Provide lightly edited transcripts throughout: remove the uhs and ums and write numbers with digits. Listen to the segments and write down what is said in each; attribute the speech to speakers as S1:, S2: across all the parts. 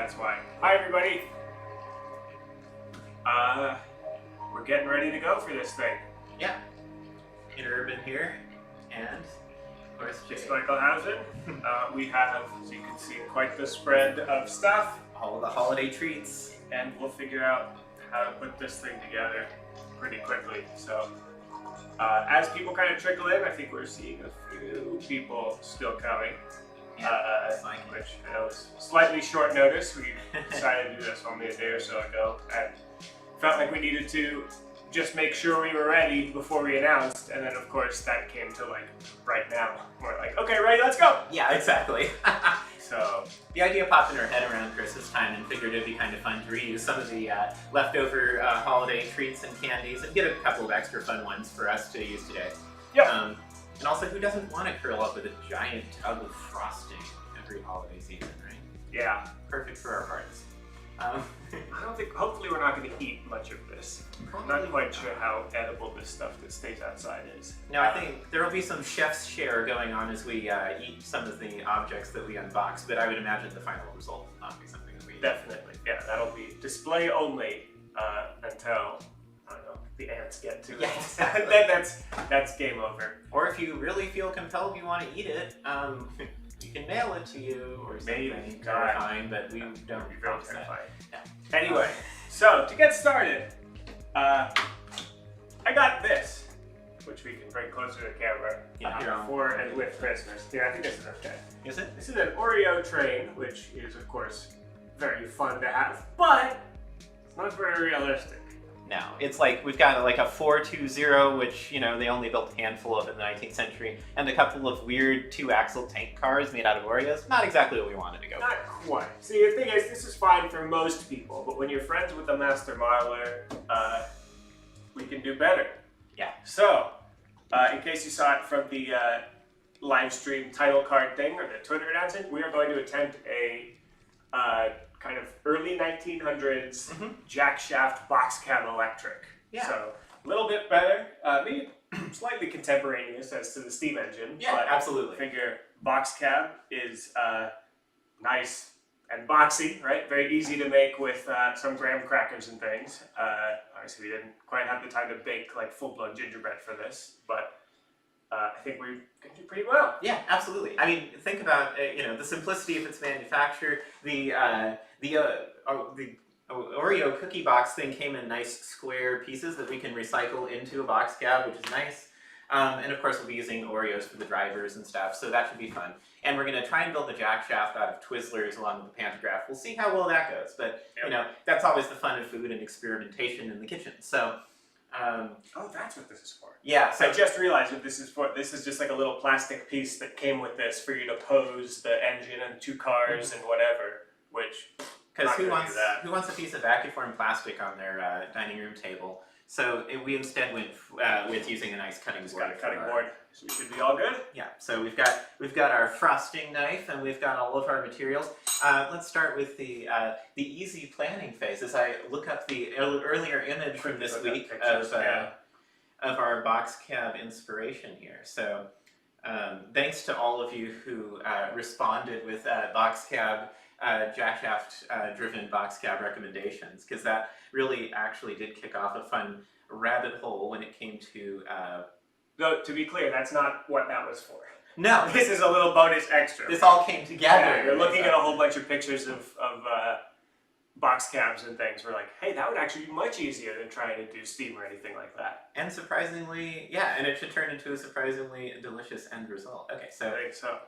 S1: that's why. Hi, everybody. We're getting ready to go for this thing.
S2: Yeah. Interurban here, and of course,
S1: Just Michael Housen. We have, as you can see, quite the spread of stuff.
S2: all the holiday treats.
S1: And we'll figure out how to put this thing together pretty quickly. So, as people kind of trickle in, I think we're seeing a few people still coming. Which I know is slightly short notice. We decided to do this only a day or so ago, and felt like we needed to just make sure we were ready before we announced, and then of course that came to like right now. We're like, okay, ready, let's go!
S2: Yeah, exactly.
S1: So
S2: the idea popped in our head around Christmas time and figured it'd be kind of fun to reuse some of the leftover holiday treats and candies and get a couple of extra fun ones for us to use today.
S1: Yeah.
S2: And also, who doesn't want to curl up with a giant tub of frosting every holiday season, right?
S1: Yeah.
S2: Perfect for our parties.
S1: I don't think, hopefully we're not going to eat much of this. I'm not quite sure how edible this stuff that stays outside is.
S2: No, I think there will be some chef's share going on as we eat some of the objects that we unbox, but I would imagine the final result will not be something that we eat.
S1: Definitely, yeah, that'll be display only until, I don't know, the ants get to it.
S2: Yeah, exactly.
S1: Then that's game over.
S2: Or if you really feel compelled you want to eat it, we can mail it to you or something.
S1: Maybe.
S2: Terrifying, but we don't
S1: be very
S2: promise that.
S1: terrifying.
S2: Yeah.
S1: Anyway, so to get started, I got this, which we can bring closer to the camera for and with Christmas. Yeah, I think this is okay.
S2: Is it?
S1: This is an Oreo train, which is of course very fun to have, but it's not very realistic.
S2: No, it's like we've got like a 420, which, you know, they only built a handful of in the 19th century, and a couple of weird 2-axle tank cars made out of Oreos. Not exactly what we wanted to go
S1: Not
S2: for.
S1: quite. See, the thing is, this is fine for most people, but when you're friends with a master miler, we can do better.
S2: Yeah.
S1: So, in case you saw it from the live stream title card thing or the Twitter announcement, we are going to attempt a kind of early 1900s jack shaft box cab electric.
S2: Yeah.
S1: So a little bit better, maybe slightly contemporaneous as to the steam engine.
S2: Yeah,
S1: but
S2: absolutely.
S1: I figure box cab is nice and boxy, right? Very easy to make with some graham crackers and things. Obviously, we didn't quite have the time to bake like full-blown gingerbread for this, but I think we can do pretty well.
S2: Yeah, absolutely. I mean, think about you know, the simplicity of its manufacture. The Oreo cookie box thing came in nice square pieces that we can recycle into a box cab, which is nice. And of course, we'll be using Oreos for the drivers and stuff, so that should be fun. And we're going to try and build the jack shaft out of Twizzlers along with the pantograph. We'll see how well that goes, but you know, that's always the fun of food and experimentation in the kitchen. So.
S1: Oh, that's what this is for.
S2: Yeah, so
S1: I just realized what this is for. This is just like a little plastic piece that came with this for you to pose the engine and two cars and whatever, which...
S2: Because who wants a piece of vacuform plastic on their dining room table? So we instead went with using a nice cutting board.
S1: Got a cutting board, so we should be all good.
S2: Yeah. So we've got our frosting knife and we've got all of our materials. Let's start with the easy planning phase. As I look up the earlier image from this week of our box cab inspiration here. So thanks to all of you who responded with box cab. Jack shaft driven box cab recommendations, because that really actually did kick off a fun rabbit hole when it came to
S1: Though, to be clear, that's not what that was for.
S2: No,
S1: This is a little bonus extra.
S2: this all came together.
S1: Yeah, you're looking at a whole bunch of pictures of box cabs and things. We're like, hey, that would actually be much easier than trying to do steam or anything like that.
S2: And surprisingly, yeah, and it should turn into a surprisingly delicious end result. Okay, so
S1: I think so.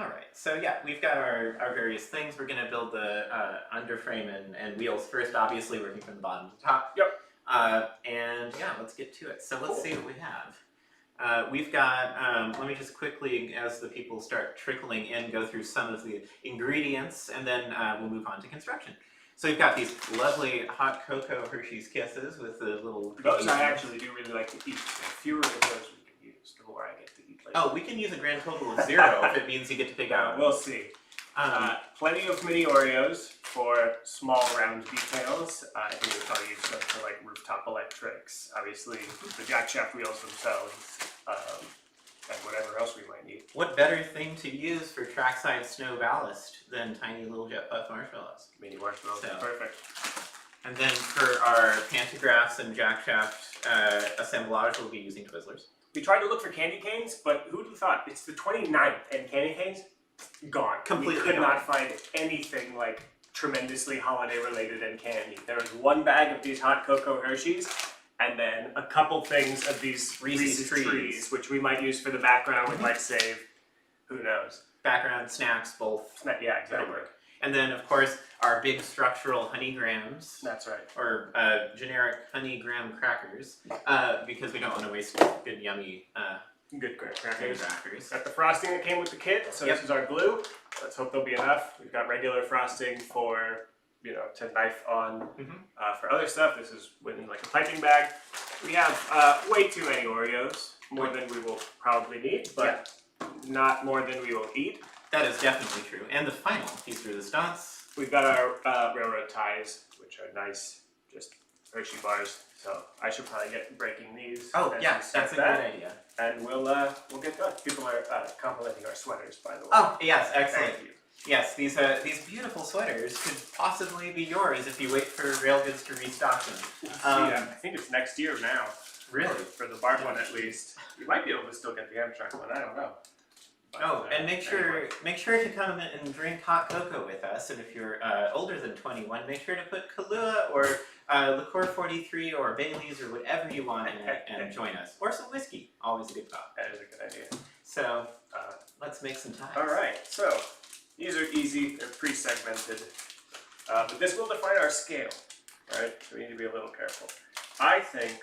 S2: all right, so yeah, we've got our various things. We're going to build the underframe and wheels first, obviously working from the bottom to top.
S1: Yep.
S2: And yeah, let's get to it. So let's see what we have. We've got, let me just quickly, as the people start trickling in, go through some of the ingredients, and then we'll move on to construction. So we've got these lovely hot cocoa Hershey's Kisses with the little...
S1: Those I actually do really like to eat. The fewer of those we can use, the more I get to eat later.
S2: Oh, we can use a grand total of 0 if it means you get to pick out.
S1: We'll see. Plenty of mini Oreos for small round details. I think we'll probably use them for like rooftop electrics. Obviously, the jack shaft wheels themselves. and whatever else we might need.
S2: What better thing to use for trackside snow ballast than tiny little jet puff marshmallows?
S1: Mini marshmallows are perfect.
S2: And then for our pantographs and jackshaft assemblage, we'll be using Twizzlers.
S1: We tried to look for candy canes, but who'd have thought? It's the 29th, and candy canes gone.
S2: Completely
S1: We could
S2: gone.
S1: not find anything like tremendously holiday related and candy. There was one bag of these hot cocoa Hershey's, and then a couple things of these Reese's trees, which we might use for the background. We might save. Who knows?
S2: Background snacks, both.
S1: Yeah, exactly.
S2: And then, of course, our big structural honey grams.
S1: That's right.
S2: Or generic honey graham crackers, because we don't want to waste good, yummy
S1: good crackers.
S2: crackers.
S1: Got the frosting that came with the kit, so this is our glue. Let's hope there'll be enough. We've got regular frosting for, to knife on. For other stuff, this is in like a piping bag. We have way too many Oreos, more than we will probably need, but not more than we will eat.
S2: That is definitely true. And the final piece resistance.
S1: We've got our railroad ties, which are nice, just Hershey bars. So I should probably get breaking these.
S2: Oh yeah, that's a good idea.
S1: And we'll get going. People are complimenting our sweaters, by the way.
S2: Oh yes, excellent.
S1: Thank you.
S2: Yes, these beautiful sweaters could possibly be yours if you wait for Railgoods to restock them.
S1: I think it's next year now.
S2: Really?
S1: For the BART one at least. You might be able to still get the Amtrak one. I don't know.
S2: But, and make sure to come and drink hot cocoa with us. And if you're older than 21, make sure to put Kahlua or Liqueur 43 or Bailey's or whatever you want in it and join us. Or some whiskey, always a good thought.
S1: That is a good idea.
S2: So let's make some ties.
S1: All right. So these are easy. They're pre-segmented. But this will define our scale. All right. So we need to be a little careful. I think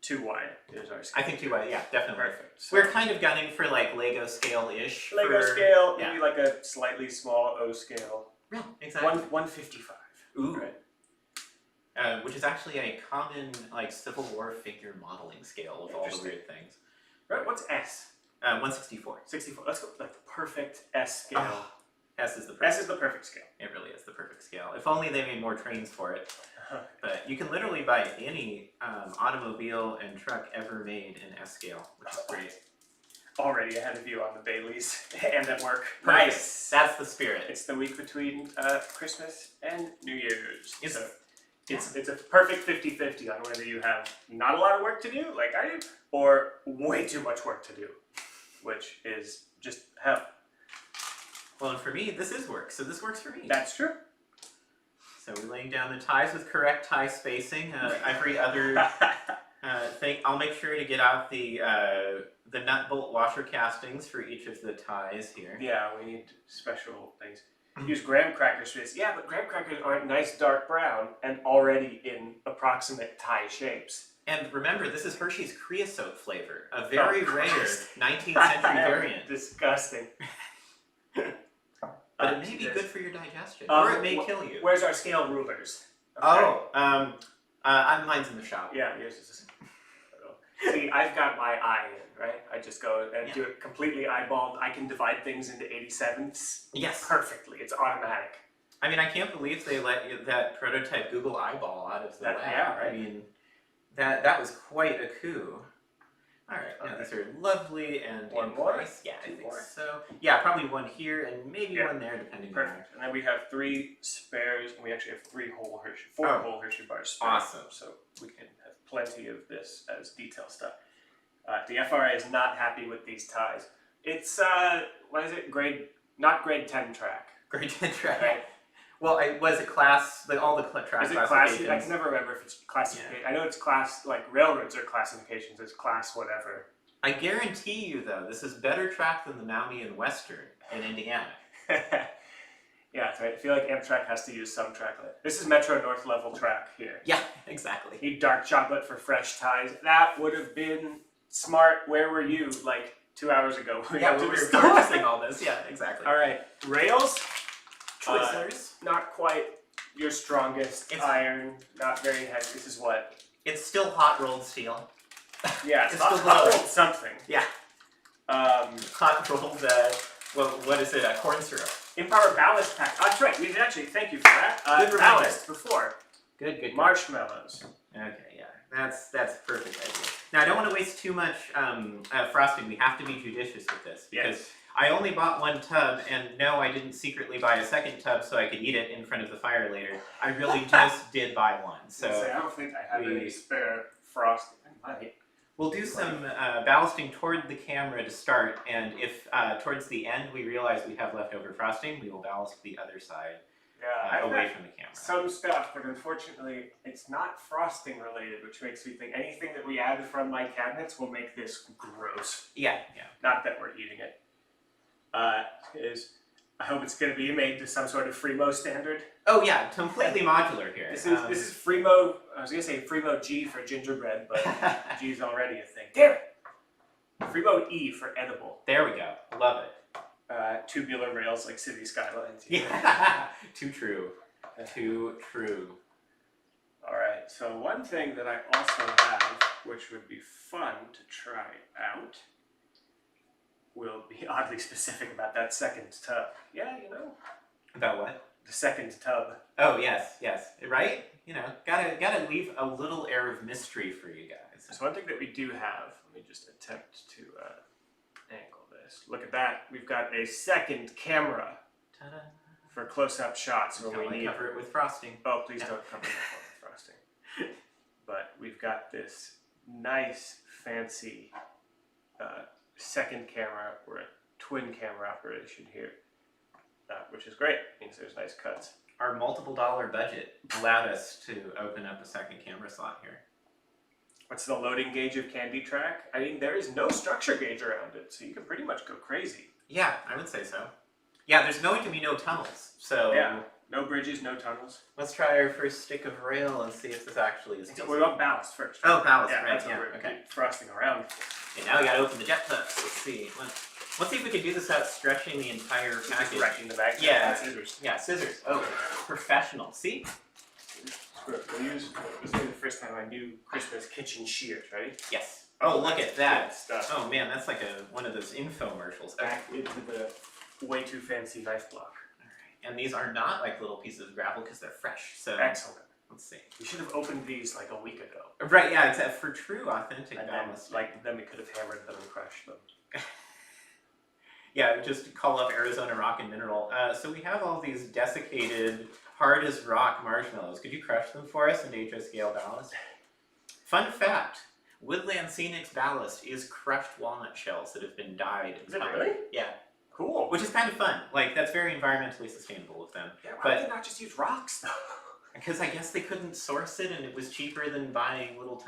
S1: 2 wide is our scale.
S2: I think 2 wide, yeah, definitely.
S1: Perfect. So
S2: we're kind of gunning for like Lego scale-ish.
S1: Lego scale, maybe like a slightly small O scale.
S2: Yeah, exactly.
S1: 155.
S2: Ooh.
S1: Right.
S2: Which is actually a common like Civil War figure modeling scale with all the weird things.
S1: Right. What's S?
S2: 164.
S1: 64. Let's go like the perfect S scale.
S2: Oh, S is the perfect scale. It really is the perfect scale. If only they made more trains for it. But you can literally buy any automobile and truck ever made in S scale, which is great.
S1: Already ahead of you on the Baileys and at work.
S2: Perfect.
S1: Nice.
S2: That's the spirit.
S1: It's the week between Christmas and New Year's. It's a perfect 50-50 on whether you have not a lot of work to do, like I do, or way too much work to do, which is just hell.
S2: Well, and for me, this is work, so this works for me.
S1: That's true.
S2: So we're laying down the ties with correct tie spacing. Every other thing, I'll make sure to get out the nut bolt washer castings for each of the ties here.
S1: Yeah, we need special things. Use graham cracker space. Yeah, but graham crackers aren't nice dark brown and already in approximate tie shapes.
S2: And remember, this is Hershey's creosote flavor, a very rare 19th century variant.
S1: Disgusting.
S2: But it may be good for your digestion, or it may kill you.
S1: Where's our scale rulers?
S2: Okay. Mine's in the shop.
S1: Yeah, yours is. See, I've got my eye in, right? I just go and do it completely eyeballed. I can divide things into 87ths.
S2: Yes.
S1: Perfectly. It's automatic.
S2: I mean, I can't believe they let that prototype Google eyeball out of the lab.
S1: Yeah, right.
S2: I mean, that was quite a coup. All right, now these are lovely and
S1: one more?
S2: place. Yeah, I
S1: Two
S2: think
S1: more?
S2: so. Yeah, probably one here and maybe one there, depending on.
S1: Perfect. And then we have 3 spares, and we actually have 4 whole Hershey bars spares.
S2: Awesome.
S1: So we can have plenty of this as detail stuff. The FRA is not happy with these ties. It's what is it? Not grade 10 track.
S2: Grade 10 track.
S1: Right?
S2: Well, was it class? All the track
S1: Is it class?
S2: classifications?
S1: I can never remember if it's classification. Yeah. I know it's class, like railroads are classifications. It's class whatever.
S2: I guarantee you, though, this is better track than the Maumee and Western in Indiana.
S1: Yeah, that's right. I feel like Amtrak has to use some track. This is Metro North level track here.
S2: Yeah, exactly.
S1: Need dark chocolate for fresh ties. That would have been smart. Where were you like 2 hours ago?
S2: We were purchasing all this. Yeah, exactly.
S1: All right, rails.
S2: Twizzlers.
S1: Not quite your strongest. Iron, not very heavy. This is what?
S2: It's still hot rolled steel.
S1: Yeah, it's hot rolled something.
S2: Yeah. Hot rolled, what is it? Corn syrup.
S1: Empower ballast pack. That's right. Thank you for that.
S2: Good
S1: ballast before.
S2: Good.
S1: Marshmallows.
S2: Okay, yeah. That's a perfect idea. Now, I don't want to waste too much frosting. We have to be judicious with this because I only bought one tub, and no, I didn't secretly buy a second tub so I could eat it in front of the fire later. I really just did buy one. So
S1: I don't think I have any spare frosting. I might.
S2: We'll do some ballasting toward the camera to start, and if towards the end we realize we have leftover frosting, we will ballast the other side away from the camera.
S1: Some stuff, but unfortunately it's not frosting related, which makes me think anything that we add from my cabinets will make this gross.
S2: Yeah.
S1: Not that we're eating it. I hope it's going to be made to some sort of Fremo standard.
S2: Oh yeah, completely modular here.
S1: This is Fremo. I was going to say Fremo G for gingerbread, but G is already a thing. Damn it! Fremo E for edible.
S2: There we go. Love it.
S1: Tubular rails like city skylines.
S2: Yeah. Too true. Too true.
S1: All right. So one thing that I also have, which would be fun to try out, will be oddly specific about that second tub. Yeah, you know.
S2: About what?
S1: The second tub.
S2: Oh yes. Right? You know, gotta leave a little air of mystery for you guys.
S1: So one thing that we do have, let me just attempt to angle this. Look at that. We've got a second camera.
S2: Ta-da.
S1: For close-up shots when we need.
S2: Cover it with frosting.
S1: Oh, please don't cover it with frosting. But we've got this nice, fancy second camera, or a twin camera operation here, which is great. Means there's nice cuts.
S2: Our multiple dollar budget allowed us to open up a second camera slot here.
S1: What's the loading gauge of Candy Track? I mean, there is no structure gauge around it, so you can pretty much go crazy.
S2: Yeah, I would say so. Yeah, there's going to be no tunnels, so...
S1: Yeah, no bridges, no tunnels.
S2: Let's try our first stick of rail and see if this actually is decent.
S1: We want ballast first.
S2: Right? Oh, ballast,
S1: yeah,
S2: right,
S1: that's what we're
S2: okay.
S1: Frosting around.
S2: Okay, now we gotta open the jet pumps. Let's see. Let's see if we can do this without stretching the entire package.
S1: Just wrecking the bag.
S2: Yeah.
S1: Scissors.
S2: Yeah, scissors. Oh, professional. See?
S1: This will be the first time I knew Christmas kitchen shears, right?
S2: Yes. Oh, look at that.
S1: Stuff.
S2: Oh man, that's like one of those infomercials.
S1: Back into the way too fancy knife block.
S2: Alright, and these are not like little pieces of gravel because they're fresh, so...
S1: Excellent.
S2: Let's see.
S1: We should have opened these like a week ago.
S2: Right, yeah, it's for true, authentic ballasting.
S1: Then we could have hammered them and crushed them.
S2: Yeah, just call up Arizona Rock and Mineral. So we have all these desiccated, hard as rock marshmallows. Could you crush them for us into HO scale ballast? Fun fact, Woodland Scenic's ballast is crushed walnut shells that have been dyed.
S1: Is it really?
S2: Yeah.
S1: Cool.
S2: Which is kind of fun. Like, that's very environmentally sustainable of them.
S1: Yeah, why did they not just use rocks though?
S2: Because I guess they couldn't source it, and it was cheaper than buying little,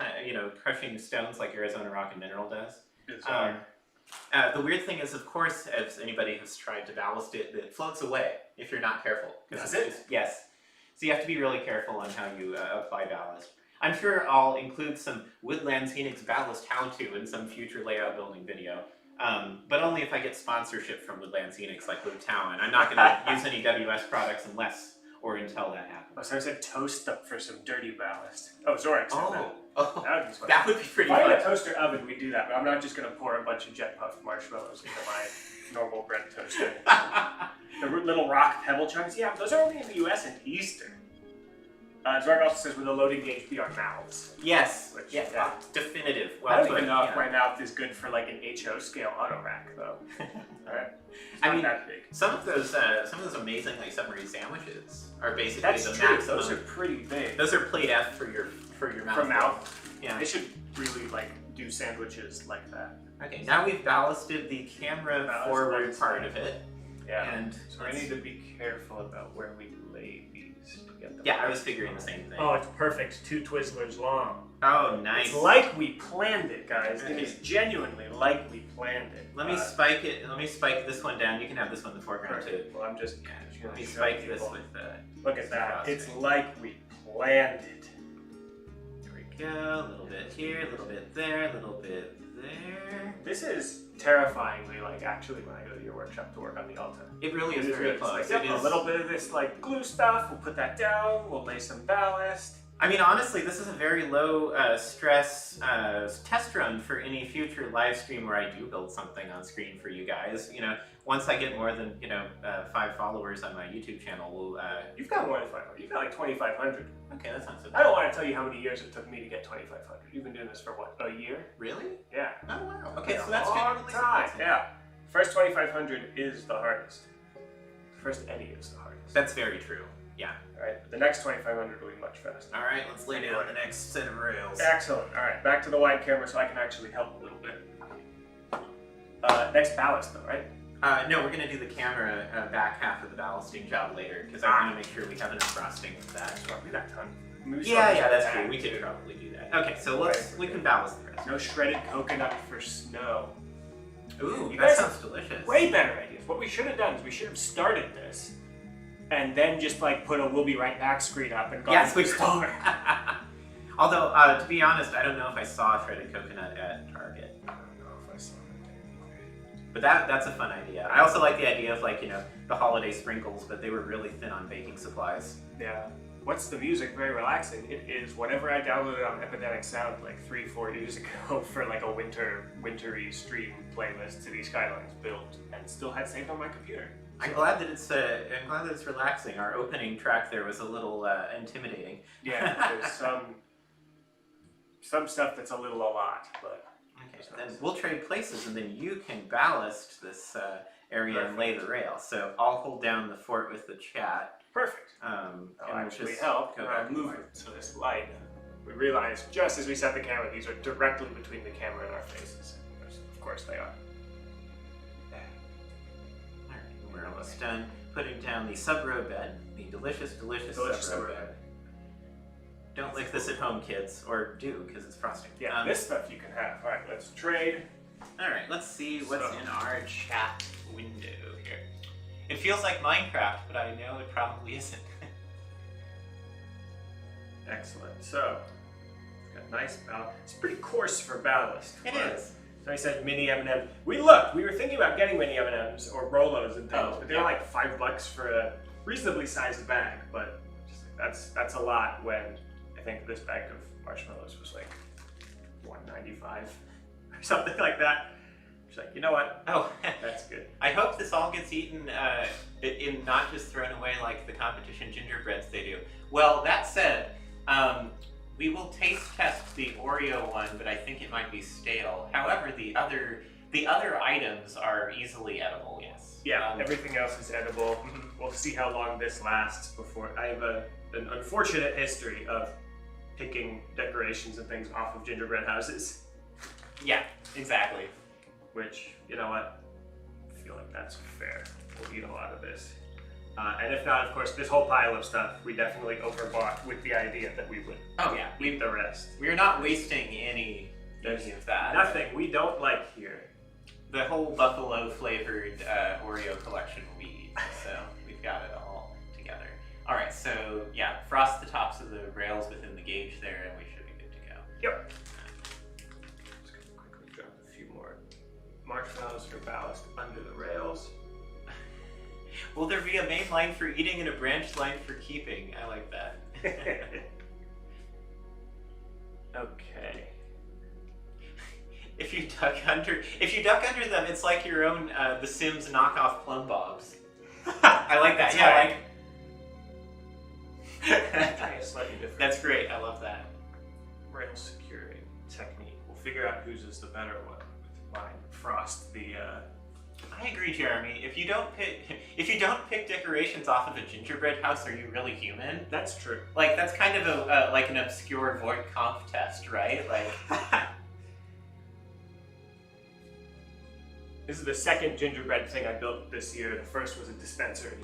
S2: crushing stones like Arizona Rock and Mineral does. The weird thing is, of course, as anybody has tried to ballast it, it floats away if you're not careful.
S1: Does it?
S2: Yes. So you have to be really careful on how you apply ballast. I'm sure I'll include some Woodland Scenic's ballast how-to in some future layout building video. But only if I get sponsorship from Woodland Scenics like Blue Town, and I'm not going to use any WS products unless or until that happens.
S1: Oh, so I said toast up for some dirty ballast. Oh, Zorix.
S2: That would be pretty fun.
S1: If I had a toaster oven, we'd do that, but I'm not just going to pour a bunch of jet puffed marshmallows into my normal bread toaster. The little rock pebble chunks, yeah, those are only in the US and Eastern. Zorg also says, will the loading gauge be our mouths?
S2: Yes.
S1: Which,
S2: yeah. Definitive. Well,
S1: I don't even know if my mouth is good for like an HO scale auto rack, though. Alright. I mean, that big.
S2: Some of those amazing like submarine sandwiches are basically the
S1: true.
S2: maximum.
S1: Those are pretty big.
S2: Those are plate F for your mouth.
S1: For mouth.
S2: Yeah.
S1: They should really like do sandwiches like that.
S2: Okay, now we've ballasted the camera forward part of it.
S1: Yeah.
S2: And
S1: so I need to be careful about where we lay these to get them.
S2: Yeah, I was figuring the same thing.
S1: Oh, it's perfect. 2 Twizzlers long.
S2: Oh, nice.
S1: It's like we planned it, guys. It is genuinely like we planned it.
S2: Let me spike it. Let me spike this one down. You can have this one in the foreground too.
S1: Well, I'm just.
S2: Let me spike this with.
S1: Look at that. It's like we planned it.
S2: There we go. A little bit here, a little bit there, a little bit there.
S1: This is terrifyingly like actually when I go to your workshop to work on the Alta.
S2: It really is very close.
S1: Like, a little bit of this like glue stuff. We'll put that down. We'll lay some ballast.
S2: I mean, honestly, this is a very low stress test run for any future live stream where I do build something on screen for you guys. You know, once I get more than 5 followers on my YouTube channel, we'll.
S1: You've got more than 500. You've got like 2,500.
S2: Okay, that's not so
S1: I
S2: bad.
S1: don't want to tell you how many years it took me to get 2,500. You've been doing this for what, a year?
S2: Really?
S1: Yeah.
S2: Oh wow. Okay, so
S1: A
S2: that's
S1: long
S2: genuinely
S1: time.
S2: surprising.
S1: Yeah. First 2,500 is the hardest. First Eddie is the hardest.
S2: That's very true. Yeah.
S1: All right, but the next 2,500 will be much faster.
S2: All right, let's lay down the next set of rails.
S1: Excellent. All right, back to the wide camera so I can actually help a little bit. Next ballast though, right?
S2: No, we're gonna do the camera back half of the ballasting job later because I want to make sure we have enough frosting for that.
S1: Well, we got time.
S2: Yeah, that's true. We could probably do that. Okay, so we can ballast the rest.
S1: No shredded coconut for snow.
S2: Ooh,
S1: You
S2: that
S1: guys
S2: sounds delicious.
S1: Way better ideas. What we should have done is we should have started this and then just like put a "we'll be right back" screen up and gone to the store.
S2: Although, to be honest, I don't know if I saw shredded coconut at Target.
S1: I don't know if I saw it.
S2: But that's a fun idea. I also like the idea of the holiday sprinkles, but they were really thin on baking supplies.
S1: Yeah. What's the music? Very relaxing. It is whatever I downloaded on Epidemic Sound like 3-4 years ago for like a wintry stream playlist to these Skylines built, and still had saved on my computer.
S2: I'm glad that it's relaxing. Our opening track there was a little intimidating.
S1: Yeah, there's some stuff that's a little a lot, but
S2: okay. So then we'll trade places, and then you can ballast this area and lay the rail. So I'll hold down the fort with the chat.
S1: perfect.
S2: And
S1: That'll
S2: we'll
S1: actually
S2: just
S1: help.
S2: go
S1: And
S2: back
S1: I'll
S2: and
S1: move
S2: forth.
S1: it to this light. We realized just as we set the camera, these are directly between the camera and our faces. Of course they are.
S2: Alright, we're almost done putting down the sub-row bed. The delicious sub-row bed. Don't lick this at home, kids. Or do, because it's frosting.
S1: Yeah, this stuff you can have. All right, let's trade.
S2: Alright, let's see what's in our chat window here. It feels like Minecraft, but I know it probably isn't.
S1: Excellent. So, got nice ballast. It's pretty coarse for ballast.
S2: It is.
S1: So I said mini M&M. We were thinking about getting mini M&Ms or Rolos and things, but they're like $5 for a reasonably sized bag. But just like, that's a lot when I think this bag of marshmallows was like $1.95 or something like that. It's like, you know what?
S2: Oh,
S1: That's good.
S2: I hope this all gets eaten in not just thrown away like the competition gingerbreads they do. Well, that said, we will taste test the Oreo one, but I think it might be stale. However, the other items are easily edible. Yes.
S1: Yeah, everything else is edible. We'll see how long this lasts before. I have an unfortunate history of picking decorations and things off of gingerbread houses.
S2: Yeah, exactly.
S1: Which, you know what? I feel like that's fair. We'll eat a lot of this. And if not, of course, this whole pile of stuff, we definitely overbought with the idea that we would eat the rest.
S2: We're not wasting any of that.
S1: Nothing we don't like here.
S2: The whole buffalo flavored Oreo collection we eat, so we've got it all together. All right, so yeah, frost the tops of the rails within the gauge there, and we should be good to go.
S1: Yep. Just gonna quickly drop a few more marshmallows for ballast under the rails.
S2: Will there be a main line for eating and a branch line for keeping? I like that.
S1: Okay.
S2: If you duck under them, it's like your own The Sims knockoff plumb bobs. I like that.
S1: That's
S2: Yeah,
S1: Okay, slightly different.
S2: that's great. I love that.
S1: Rail securing technique. We'll figure out whose is the better one with mine. Frost the.
S2: I agree, Jeremy. If you don't pick decorations off of a gingerbread house, are you really human?
S1: That's true.
S2: Like that's kind of like an obscure void comp test, right? Like.
S1: This is the second gingerbread thing I built this year. The first was a dispensary.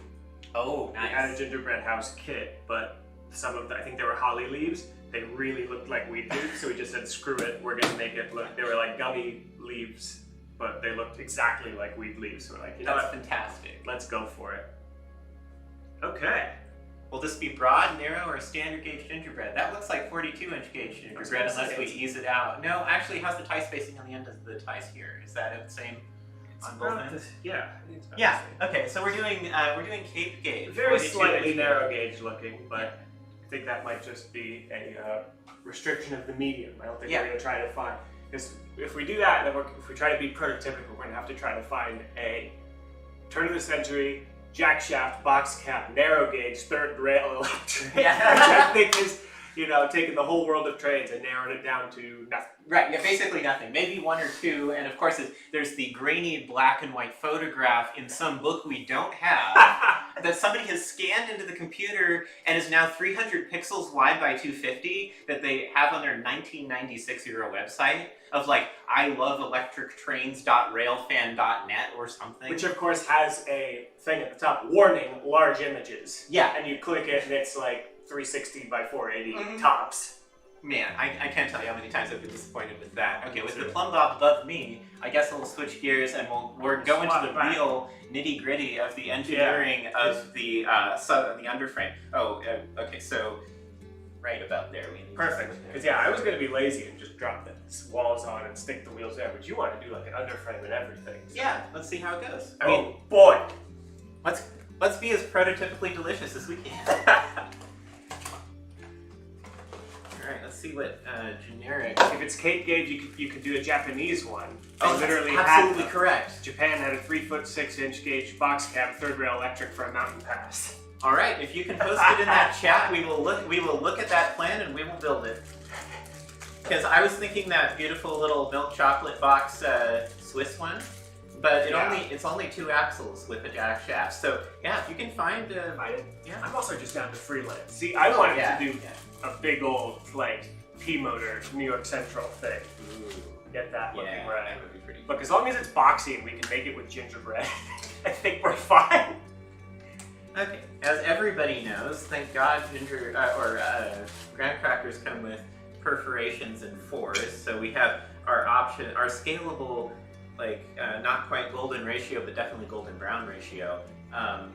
S2: Oh,
S1: We had a gingerbread house kit, but some of the, I think they were holly leaves. They really looked like weed leaves, so we just said, screw it, we're gonna make it look, they were like gummy leaves, but they looked exactly like weed leaves. So we're like, you know
S2: That's
S1: what,
S2: fantastic.
S1: let's go for it. Okay.
S2: Will this be broad, narrow, or standard gauge gingerbread? That looks like 42-inch gauge gingerbread unless we ease it out. No, actually, how's the tie spacing on the end of the ties here? Is that the same on both ends?
S1: Yeah. I think it's about
S2: Yeah.
S1: the same.
S2: Okay, so we're doing Cape gauge.
S1: Very
S2: 42
S1: slightly
S2: inch
S1: narrow gauge looking, but think that might just be a restriction of the medium. I don't think
S2: Yeah.
S1: we're going to try to find, because if we do that, then if we try to be prototypical, we're going to have to try to find a turn of the century, jack shaft, box cap, narrow gauge, third rail electric,
S2: Yeah.
S1: which I think is, you know, taking the whole world of trains and narrowing it down to nothing.
S2: Right, yeah, basically nothing. Maybe one or two, and of course there's the grainy black and white photograph in some book we don't have that somebody has scanned into the computer and is now 300 pixels wide by 250 that they have on their 1996 euro website of like, I love electrictrains.railfan.net or something.
S1: Which of course has a thing at the top, warning, large images.
S2: Yeah.
S1: And you click it and it's like 360 by 480 tops.
S2: Man, I can't tell you how many times I've been disappointed with that. Okay, with the plumb bob above me, I guess we'll switch gears and we're going to the real nitty gritty of the engineering of the underframe. Oh, okay, so right about there we need.
S1: Perfect. Because I was going to be lazy and just drop the walls on and stick the wheels there, but you want to do like an underframe and everything. So.
S2: Yeah, let's see how it goes.
S1: I mean, boy,
S2: let's be as prototypically delicious as we can. Alright, let's see what generic.
S1: If it's Cape gauge, you could do a Japanese one.
S2: Oh,
S1: literally
S2: absolutely correct.
S1: Japan had a 3'6" gauge box cab, third rail electric for a mountain pass.
S2: Alright, if you can post it in that chat, we will look at that plan and we will build it. Because I was thinking that beautiful little milk chocolate box Swiss one, but it's only 2 axles with a jack shaft. So yeah, if you can find
S1: I'm also just down to freelance. See, I wanted to do a big old like P-motor New York Central thing.
S2: Ooh.
S1: Get that looking right.
S2: That would be pretty
S1: Look, as long as it's boxy and we can make it with gingerbread, I think we're fine.
S2: Okay, as everybody knows, thank God graham crackers come with perforations and fours, so we have our scalable, like not quite golden ratio, but definitely golden brown ratio. Graham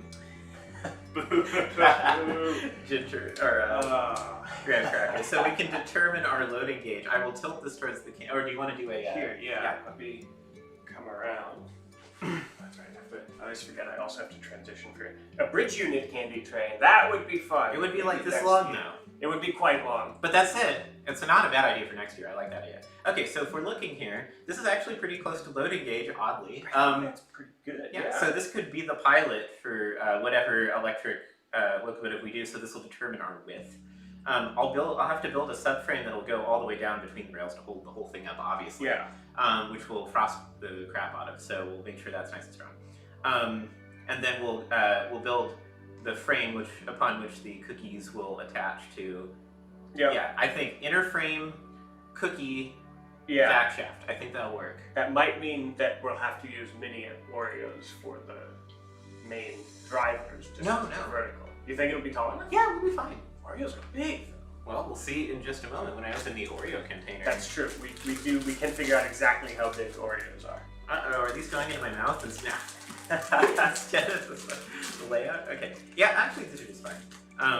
S2: crackers. So we can determine our loading gauge. I will tilt this towards the camera. Or do you want to do a
S1: here? Yeah. Let me come around. That's right. I always forget. I also have to transition for a bridge unit candy train. That would be fun.
S2: It would be like this long now.
S1: It would be quite long.
S2: But that's it. It's not a bad idea for next year. I like that idea. Okay, so if we're looking here, this is actually pretty close to loading gauge, oddly.
S1: That's pretty good.
S2: Yeah, so this could be the pilot for whatever electric locomotive we do, so this will determine our width. I'll have to build a subframe that'll go all the way down between the rails to hold the whole thing up, obviously.
S1: Yeah.
S2: Which will frost the crap out of, so we'll make sure that's nice and strong. And then we'll build the frame upon which the cookies will attach to. Yeah, I think inner frame, cookie, jack shaft. I think that'll work.
S1: That might mean that we'll have to use mini Oreos for the main drivers.
S2: No.
S1: Vertical. You think it'll be tall enough?
S2: Yeah, we'll be fine.
S1: Oreos are big.
S2: Well, we'll see in just a moment when I open the Oreo container.
S1: That's true. We can figure out exactly how big Oreos are.
S2: Uh-oh, are these going into my mouth and snap? That's kind of the layout. Okay. Yeah, actually this is fine.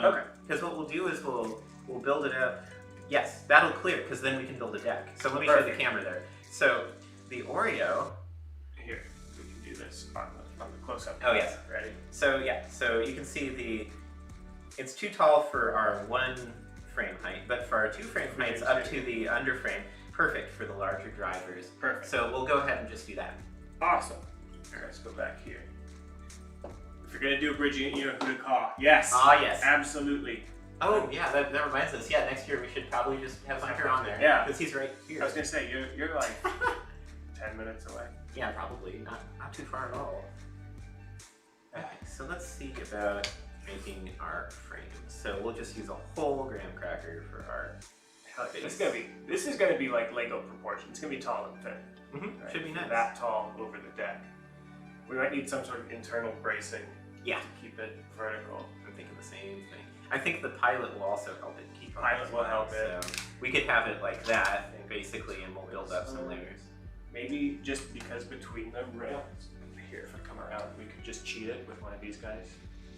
S1: Okay.
S2: Because what we'll do is we'll build it up. Yes, that'll clear, because then we can build a deck. So let me show the camera there. So the Oreo.
S1: Here, we can do this on the close-up.
S2: Oh yes.
S1: Ready?
S2: So yeah, so you can see it's too tall for our 1 frame height, but for our 2 frame heights up to the underframe, perfect for the larger drivers.
S1: Perfect.
S2: So we'll go ahead and just do that.
S1: Awesome. All right, let's go back here. If you're gonna do a bridge unit, you know who to call. Yes.
S2: Ah, yes.
S1: Absolutely.
S2: Oh yeah, that reminds us. Yeah, next year we should probably just have Hunter on there.
S1: Yeah.
S2: Because he's right here.
S1: I was gonna say you're like 10 minutes away.
S2: Yeah, probably not too far at all. Okay, so let's see about making our frame. So we'll just use a whole graham cracker for our.
S1: This is gonna be like Lego proportions. It's gonna be tall and thin.
S2: Mm-hmm.
S1: Right?
S2: Should be nice.
S1: That tall over the deck. We might need some sort of internal bracing.
S2: Yeah.
S1: To keep it vertical.
S2: I'm thinking the same thing. I think the pilot will also help it keep on.
S1: Pilot will help it.
S2: So we could have it like that, basically, and we'll build up some layers.
S1: Maybe just because between the rails, here, if I come around, we could just cheat it with one of these guys.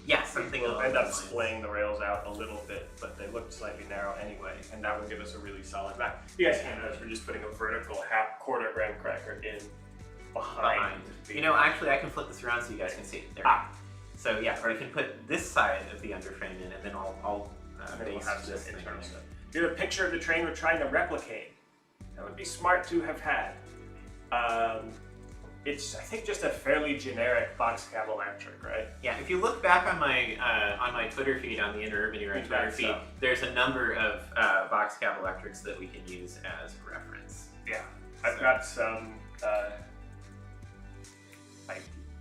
S2: Yeah, something
S1: we'll end up splaying the rails out a little bit, but they look slightly narrow anyway, and that would give us a really solid back. You guys can't notice, we're just putting a vertical quarter graham cracker in behind.
S2: You know, actually, I can flip this around so you guys can see it. There. So yeah, or you can put this side of the underframe in, and then I'll
S1: And then we'll
S2: base
S1: have
S2: to
S1: some
S2: this thing.
S1: internal stuff. Do a picture of the train we're trying to replicate. That would be smart to have had. It's, I think, just a fairly generic box cab electric, right?
S2: Yeah, if you look back on my Twitter feed, on the Interurban era Twitter feed, there's a number of box cab electrics that we can use as reference.
S1: Yeah, I've got some.
S2: I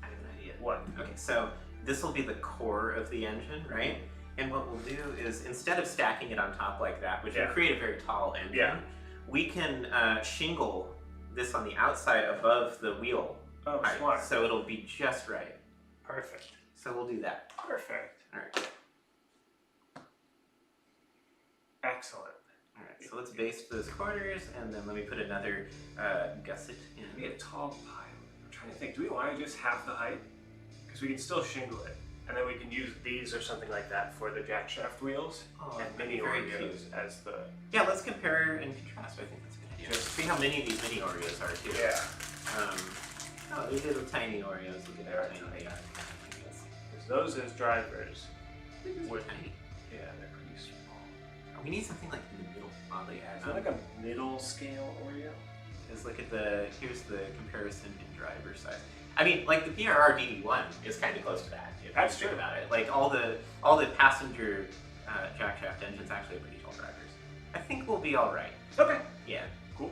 S2: have an idea.
S1: What?
S2: Okay, so this will be the core of the engine, right? And what we'll do is, instead of stacking it on top like that, which would create a very tall engine, we can shingle this on the outside above the wheel.
S1: Oh, smart.
S2: So it'll be just right.
S1: Perfect.
S2: So we'll do that.
S1: Perfect.
S2: All right.
S1: Excellent.
S2: All right. So let's base those corners, and then let me put another gusset in.
S1: Maybe a tall pile. I'm trying to think. Do we want to just half the height? Because we can still shingle it, and then we can use these or something like that for the jack shaft wheels and mini Oreos as the.
S2: Yeah, let's compare and contrast. I think that's a good idea. Just see how many of these mini Oreos are too.
S1: Yeah.
S2: Oh, these little tiny Oreos. Look at
S1: They're
S2: tiny.
S1: Because those as drivers would.
S2: Tiny.
S1: Yeah, they're pretty small.
S2: Oh, we need something like in the middle. Oddly,
S1: Is that like a middle scale Oreo?
S2: Is look at here's the comparison in driver size. I mean, like the PRR DD1 is kind of close to that. If
S1: That's
S2: you think
S1: true.
S2: about it. Like all the passenger jack shaft engines actually are pretty tall drivers. I think we'll be all right.
S1: Okay.
S2: Yeah.
S1: Cool.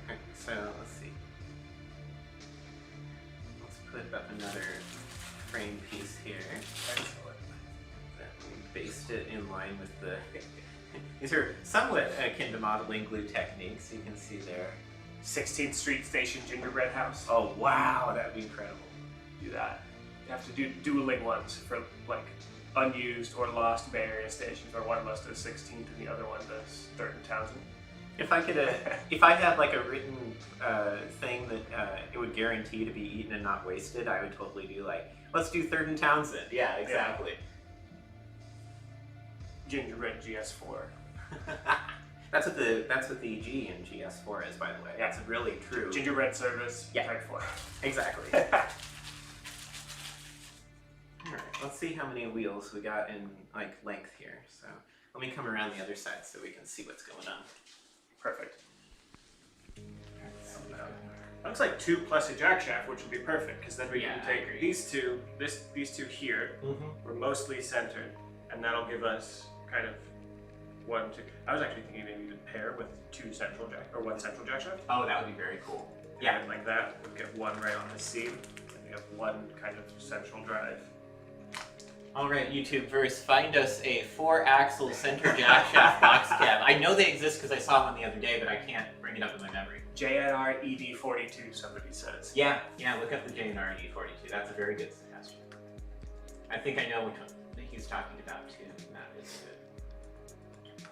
S2: Okay, so let's see. Let's put up another frame piece here.
S1: Excellent.
S2: Then we based it in line with the. These are somewhat akin to modeling glue techniques. You can see there.
S1: 16th Street Station Gingerbread House.
S2: Oh wow, that'd be incredible.
S1: Do that. You have to do dueling ones for like unused or lost Bay Area stations, where one of us does 16th and the other one does 3rd and Townsend.
S2: If I could, if I had like a written thing that it would guarantee to be eaten and not wasted, I would totally do like, let's do 3rd and Townsend. Yeah, exactly.
S1: Gingerbread GS4.
S2: That's what the G in GS4 is, by the way.
S1: Yeah.
S2: That's really true.
S1: Gingerbread service.
S2: Yeah.
S1: Type 4.
S2: Exactly. Alright, let's see how many wheels we got in like length here. So let me come around the other side so we can see what's going on.
S1: Perfect. Looks like 2 plus a jack shaft, which would be perfect, because then we can take these two here. We're mostly centered, and that'll give us kind of 1, 2. I was actually thinking maybe we'd pair with 2 central jack or 1 central jack shaft.
S2: Oh, that would be very cool.
S1: Yeah, and like that, we'll get 1 right on the seam, and we have 1 kind of central drive.
S2: Alright, YouTubers, find us a 4-axle center jack shaft box cab. I know they exist because I saw one the other day, but I can't bring it up in my memory.
S1: JNR ED42, somebody says.
S2: Yeah, look up the JNR ED42. That's a very good suggestion. I think I know what he's talking about too, and that is good.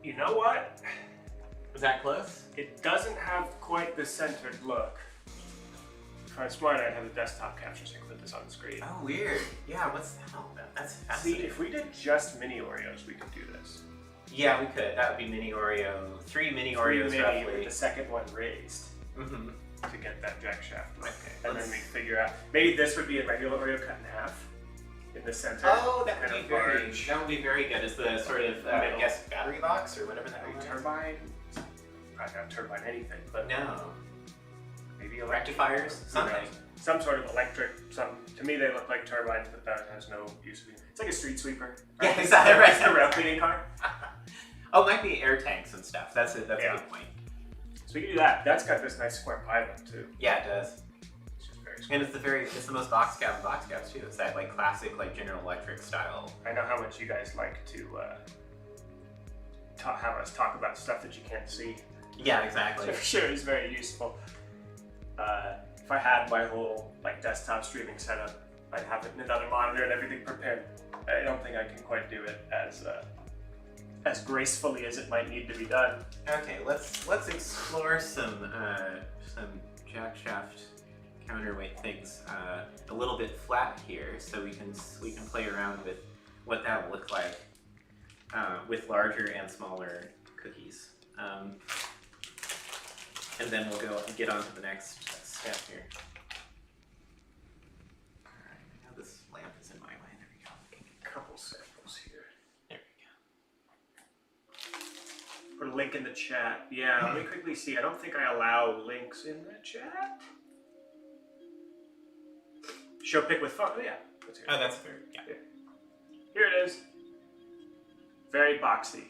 S1: You know what?
S2: Was that close?
S1: It doesn't have quite the centered look. If I was smart, I'd have a desktop capture so I could put this on the screen.
S2: Oh, weird. Yeah, what's that all about? That's
S1: See,
S2: fascinating.
S1: if we did just mini Oreos, we could do this.
S2: Yeah, we could. That would be mini Oreo. 3 mini
S1: 3
S2: Oreos
S1: mini
S2: roughly.
S1: with the second one raised
S2: Mm-hmm.
S1: to get that jack shaft look.
S2: Okay,
S1: And then we figure out, maybe this would be a regular Oreo cut in half in the center.
S2: Oh, that would
S1: kind
S2: be
S1: of
S2: very.
S1: large.
S2: That would be very good. As the sort of I guess battery box or whatever that
S1: Maybe
S2: is.
S1: turbine. Probably not turbine anything, but
S2: No.
S1: maybe
S2: Rectifiers, something.
S1: Some sort of electric. To me, they look like turbines, but that has no use. It's like a street sweeper.
S2: Yeah, exactly. Right.
S1: It's a rail cleaning car.
S2: Oh, it might be air tanks and stuff. That's a good point.
S1: So we can do that. That's got this nice square pylon too.
S2: Yeah, it does.
S1: It's just very square.
S2: And it's the most box cabs too. It's that like classic like General Electric style.
S1: I know how much you guys like to have us talk about stuff that you can't see.
S2: Yeah, exactly.
S1: So for sure, it's very useful. If I had my whole like desktop streaming setup, I'd have it in another monitor and everything prepared. I don't think I can quite do it as gracefully as it might need to be done.
S2: Okay, let's explore some jack shaft counterweight things a little bit flat here, so we can play around with what that will look like with larger and smaller cookies. And then we'll go and get on to the next step here. Alright, now this lamp is in my way. There we go. Okay.
S1: in the chat. Yeah, let me quickly see. I don't think I allow links in the chat. Show pick with fun. Oh, yeah. That's here.
S2: Oh, that's fair. Yeah.
S1: Here it is. Very boxy.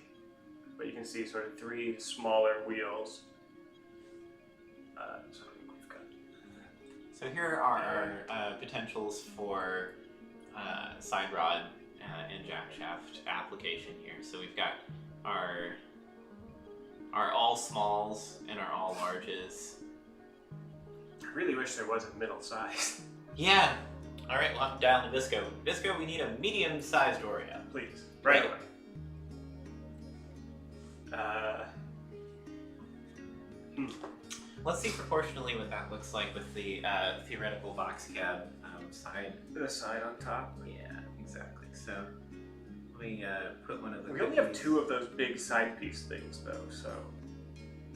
S1: But you can see sort of 3 smaller wheels. So I think we've got.
S2: So here are our potentials for side rod and jack shaft application here. So we've got our all smalls and our all larges.
S1: I really wish there was a middle size.
S2: Yeah. All right, well, I'm down to Visco. Visco, we need a medium-sized Oreo.
S1: Please. Right away.
S2: Let's see proportionally what that looks like with the theoretical box cab side.
S1: The side on top.
S2: Yeah, exactly. So let me put one of the.
S1: We only have 2 of those big side piece things, though. So.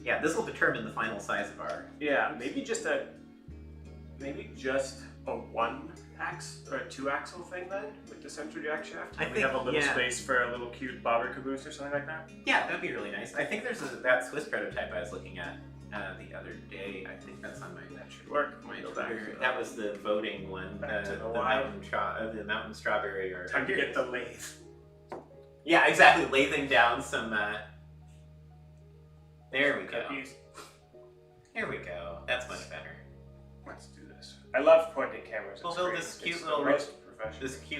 S2: Yeah, this will determine the final size of our.
S1: Yeah, maybe just a 1 axle or a 2 axle thing then with the center jack shaft.
S2: I think
S1: we have a little space for a little cute bobber caboose or something like that.
S2: Yeah, that'd be really nice. I think there's that Swiss prototype I was looking at the other day. I think that's on my.
S1: That should work.
S2: My Twitter. That was the voting one. The mountain strawberry or.
S1: Time to get the lathe.
S2: Yeah, exactly. Lathing down some. There we go.
S1: Cookies.
S2: Here we go. That's much better.
S1: Let's do this. I love pointing cameras.
S2: We'll build this cute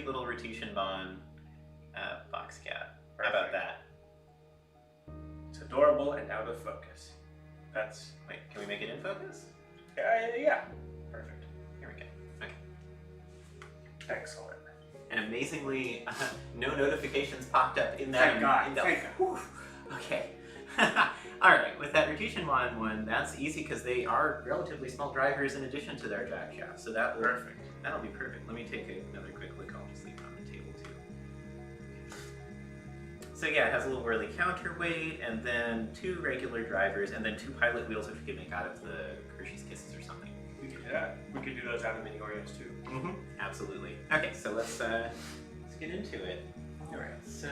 S2: little rotation bond box cat. How about that?
S1: It's adorable and out of focus. That's.
S2: Wait, can we make it in focus?
S1: Yeah. Perfect.
S2: Here we go. Okay.
S1: Excellent.
S2: And amazingly, no notifications popped up in that.
S1: Thank God. Thank God.
S2: Okay. All right, with that rotation wand one, that's easy because they are relatively small drivers in addition to their jack shaft. So that'll be perfect. Let me take another quick look. I'll just leave it on the table too. So yeah, it has a little whirly counterweight, and then 2 regular drivers, and then 2 pilot wheels, which we could make out of the Hershey's Kisses or something.
S1: We could do that. We could do those out of mini Oreos too.
S2: Mm-hmm. Absolutely. Okay, so let's get into it. All right. So.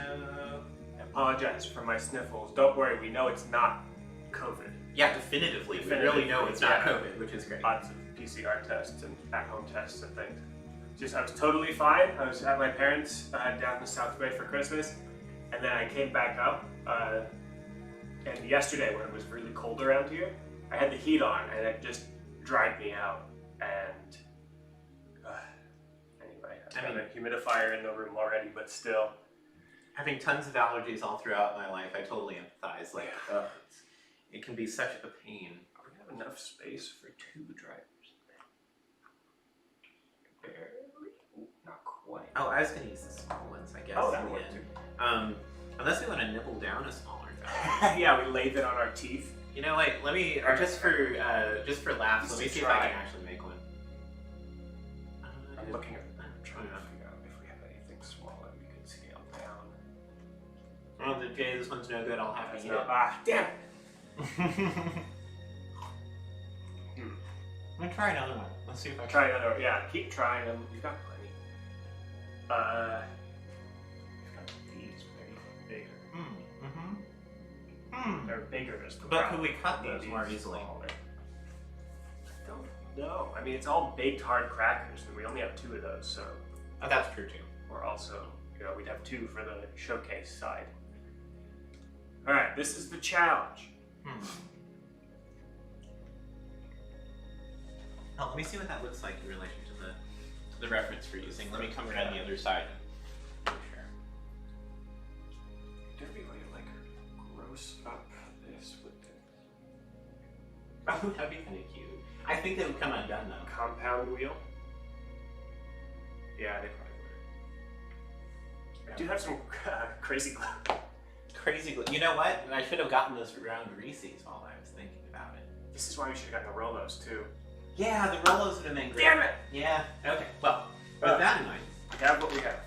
S1: I apologize for my sniffles. Don't worry, we know it's not COVID.
S2: Yeah, definitively. We really know it's not COVID, which is great.
S1: Lots of PCR tests and at-home tests and things. I was totally fine. I was at my parents down in the South Bay for Christmas, and then I came back up. And yesterday, when it was really cold around here, I had the heat on, and it just dried me out. And anyway, I have a humidifier in the room already, but still.
S2: Having tons of allergies all throughout my life, I totally empathize. Like, it can be such a pain.
S1: We have enough space for 2 drivers. Barely. Not quite.
S2: Oh, I was going to use the small ones, I guess.
S1: Oh, that worked too.
S2: Unless we want to nibble down a smaller driver.
S1: Yeah, we lathe it on our teeth.
S2: You know what? Let me, just for laughs, let me see if I can actually make one.
S1: I'm looking at. I'm trying to figure out if we have anything smaller we could scale down.
S2: Oh, okay, this one's no good. I'll have to eat it.
S1: Damn it!
S2: I'm gonna try another one. Let's see if I can.
S1: Try another one. Yeah, keep trying them. You've got plenty. We've got these very bigger. They're bigger as the
S2: But could we cut those more easily?
S1: I don't know. I mean, it's all baked hard crackers, and we only have 2 of those, so.
S2: Oh, that's true too.
S1: We're also, we'd have 2 for the showcase side. All right, this is the challenge.
S2: Oh, let me see what that looks like in relation to the reference we're using. Let me come around the other side. Sure.
S1: Is there any way to like gross up this with the
S2: Oh, that'd be kind of cute. I think they would come undone though.
S1: compound wheel? Yeah, they probably would. I do have some crazy glue.
S2: Crazy glue. You know what? I should have gotten those round Reese's while I was thinking about it.
S1: This is why we should have gotten the Rolos too.
S2: Yeah, the Rolos would have been great.
S1: Damn it!
S2: Yeah. Okay. Well, with that in mind.
S1: We have what we have.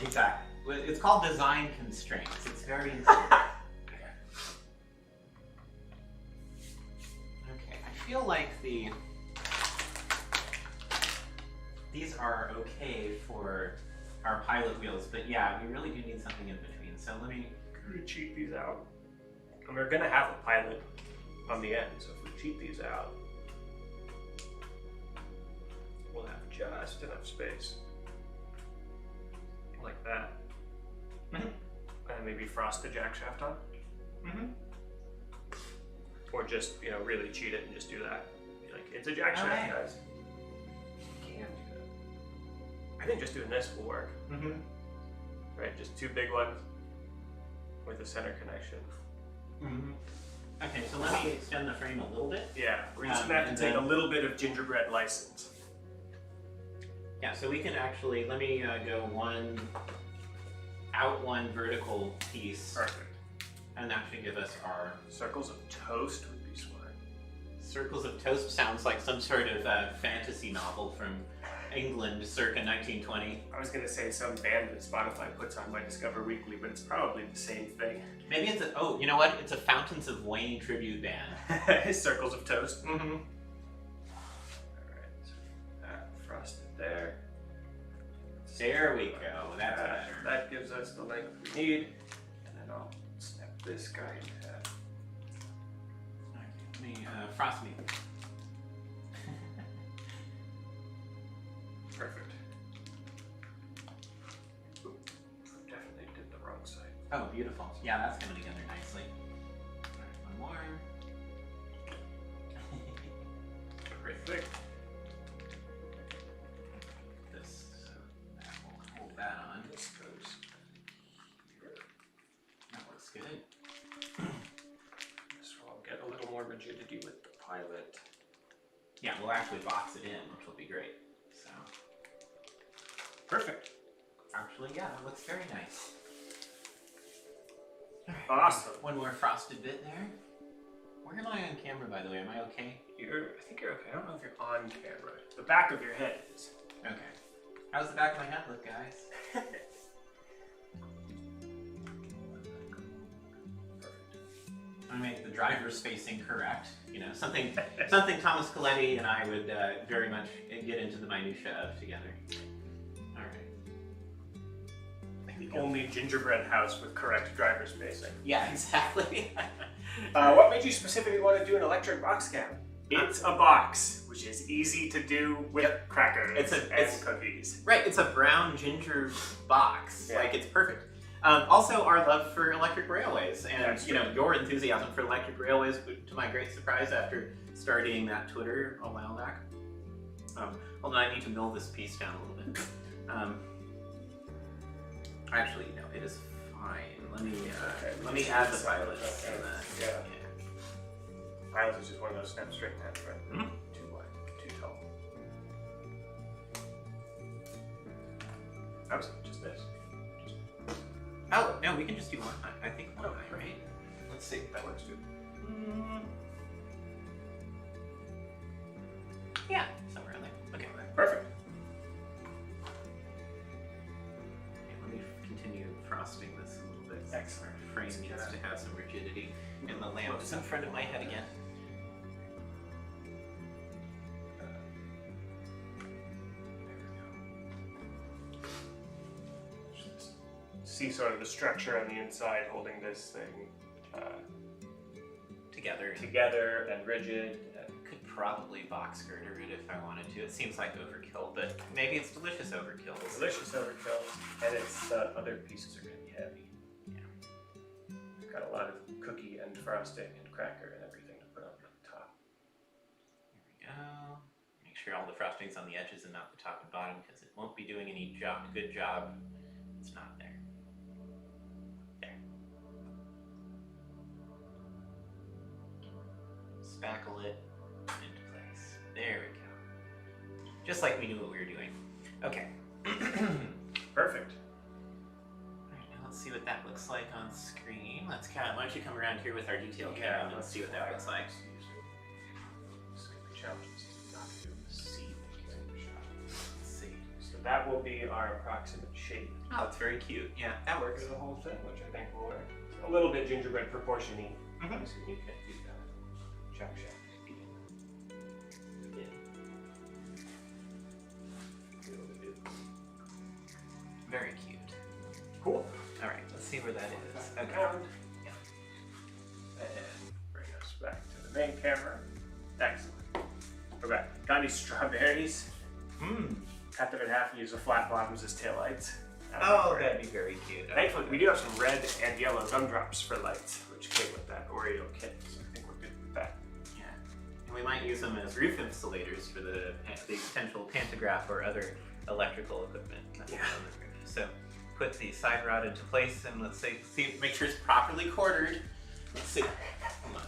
S2: Exactly. It's called design constraints. It's very important. Okay. I feel like these are okay for our pilot wheels, but yeah, we really do need something in between. So let me
S1: cheat these out. And we're gonna have a pilot on the end, so if we cheat these out, we'll have just enough space. Like that.
S2: Mm-hmm.
S1: And maybe frost the jack shaft on.
S2: Mm-hmm.
S1: Or just, you know, really cheat it and just do that. Be like, it's a jack shaft, guys. You can do that. I think just doing this will work.
S2: Mm-hmm.
S1: Right, just two big ones with a center connection.
S2: Mm-hmm. Okay, so let me extend the frame a little bit.
S1: Yeah, we're just gonna have to take a little bit of gingerbread license.
S2: Yeah, so we can actually, let me go out one vertical piece.
S1: Perfect.
S2: And that should give us our
S1: Circles of toast would be smart.
S2: circles of toast. Sounds like some sort of fantasy novel from England circa 1920.
S1: I was gonna say some band that Spotify puts on my Discover Weekly, but it's probably the same thing.
S2: Maybe it's a, oh, you know what? It's a Fountains of Wayne tribute band.
S1: Circles of toast.
S2: Mm-hmm.
S1: Alright, frosted there.
S2: There we go. That's better.
S1: That gives us the length we need. And then I'll snap this guy in half.
S2: Okay, let me frost me.
S1: Perfect. Ooh, definitely did the wrong side.
S2: Oh, beautiful. Yeah, that's coming together nicely. Alright, one more.
S1: Perfect.
S2: This, so that will hold that on.
S1: This goes here.
S2: That looks good.
S1: This will get a little more rigidity with the pilot.
S2: Yeah, we'll actually box it in, which will be great. So,
S1: Perfect.
S2: actually, yeah, that looks very nice.
S1: Awesome.
S2: One more frosted bit there. Where am I on camera, by the way? Am I okay?
S1: I think you're okay. I don't know if you're on camera. The back of your head is.
S2: Okay. How's the back of my head look, guys? I make the driver's facing correct. You know, something Thomas Coletti and I would very much get into the minutiae of together. All right.
S1: The only gingerbread house with correct driver spacing.
S2: Yeah, exactly.
S1: What made you specifically want to do an electric box cam? It's a box, which is easy to do with crackers and cookies.
S2: Right, it's a brown ginger box.
S1: Yeah.
S2: Like, it's perfect. Also, our love for electric railways, and
S1: That's
S2: you know, your enthusiasm for electric railways, to my great surprise, after starting that Twitter a while back. Hold on, I need to mill this piece down a little bit. Actually, no, it is fine. Let me add the pilots.
S1: Okay.
S2: Yeah.
S1: Pilot is just one of those snap straight in that front.
S2: Mm-hmm.
S1: Too wide, too tall. I was just this.
S2: Oh no, we can just do one. I think one, right? Let's see.
S1: That works too.
S2: Yeah, somewhere in there. Okay.
S1: Perfect.
S2: Okay, let me continue frosting this a little bit.
S1: Excellent.
S2: Our frame needs to have some rigidity, and the lamp is in front of my head again.
S1: See sort of the structure on the inside holding this thing together and rigid.
S2: Could probably box girder it if I wanted to. It seems like overkill, but maybe it's delicious overkill.
S1: Delicious overkill, and its other pieces are going to be heavy.
S2: Yeah.
S1: It's got a lot of cookie and frosting and cracker and everything to put on the top.
S2: Here we go. Make sure all the frosting's on the edges and not the top and bottom, because it won't be doing any good job. It's not there. Spackle it into place. There we go. Just like we knew what we were doing. Okay.
S1: Perfect.
S2: Alright, now let's see what that looks like on screen. Why don't you come around here with our detail cam and let's see what that looks like.
S1: Challenges not to see the shot.
S2: Let's see.
S1: So that will be our approximate shape
S2: Oh, it's very cute. Yeah, that works.
S1: for the whole thing, which I think will work. A little bit gingerbread proportion-y.
S2: Mhm.
S1: Obviously, you can't do that. Jack shaft.
S2: Very cute.
S1: Cool.
S2: Alright, let's see where that is. Okay.
S1: Around.
S2: Yeah.
S1: And back to the main camera. Excellent. Okay, got any strawberries? Cut them in half and use the flat bottoms as taillights.
S2: Oh, that'd be very cute.
S1: Thankfully, we do have some red and yellow gumdrops for lights, which came with that Oreo kit, so I think we're good with that.
S2: Yeah, and we might use them as roof insulators for the potential pantograph or other electrical equipment.
S1: Yeah.
S2: So put the side rod into place and let's see, make sure it's properly quartered. Let's see. Hold on.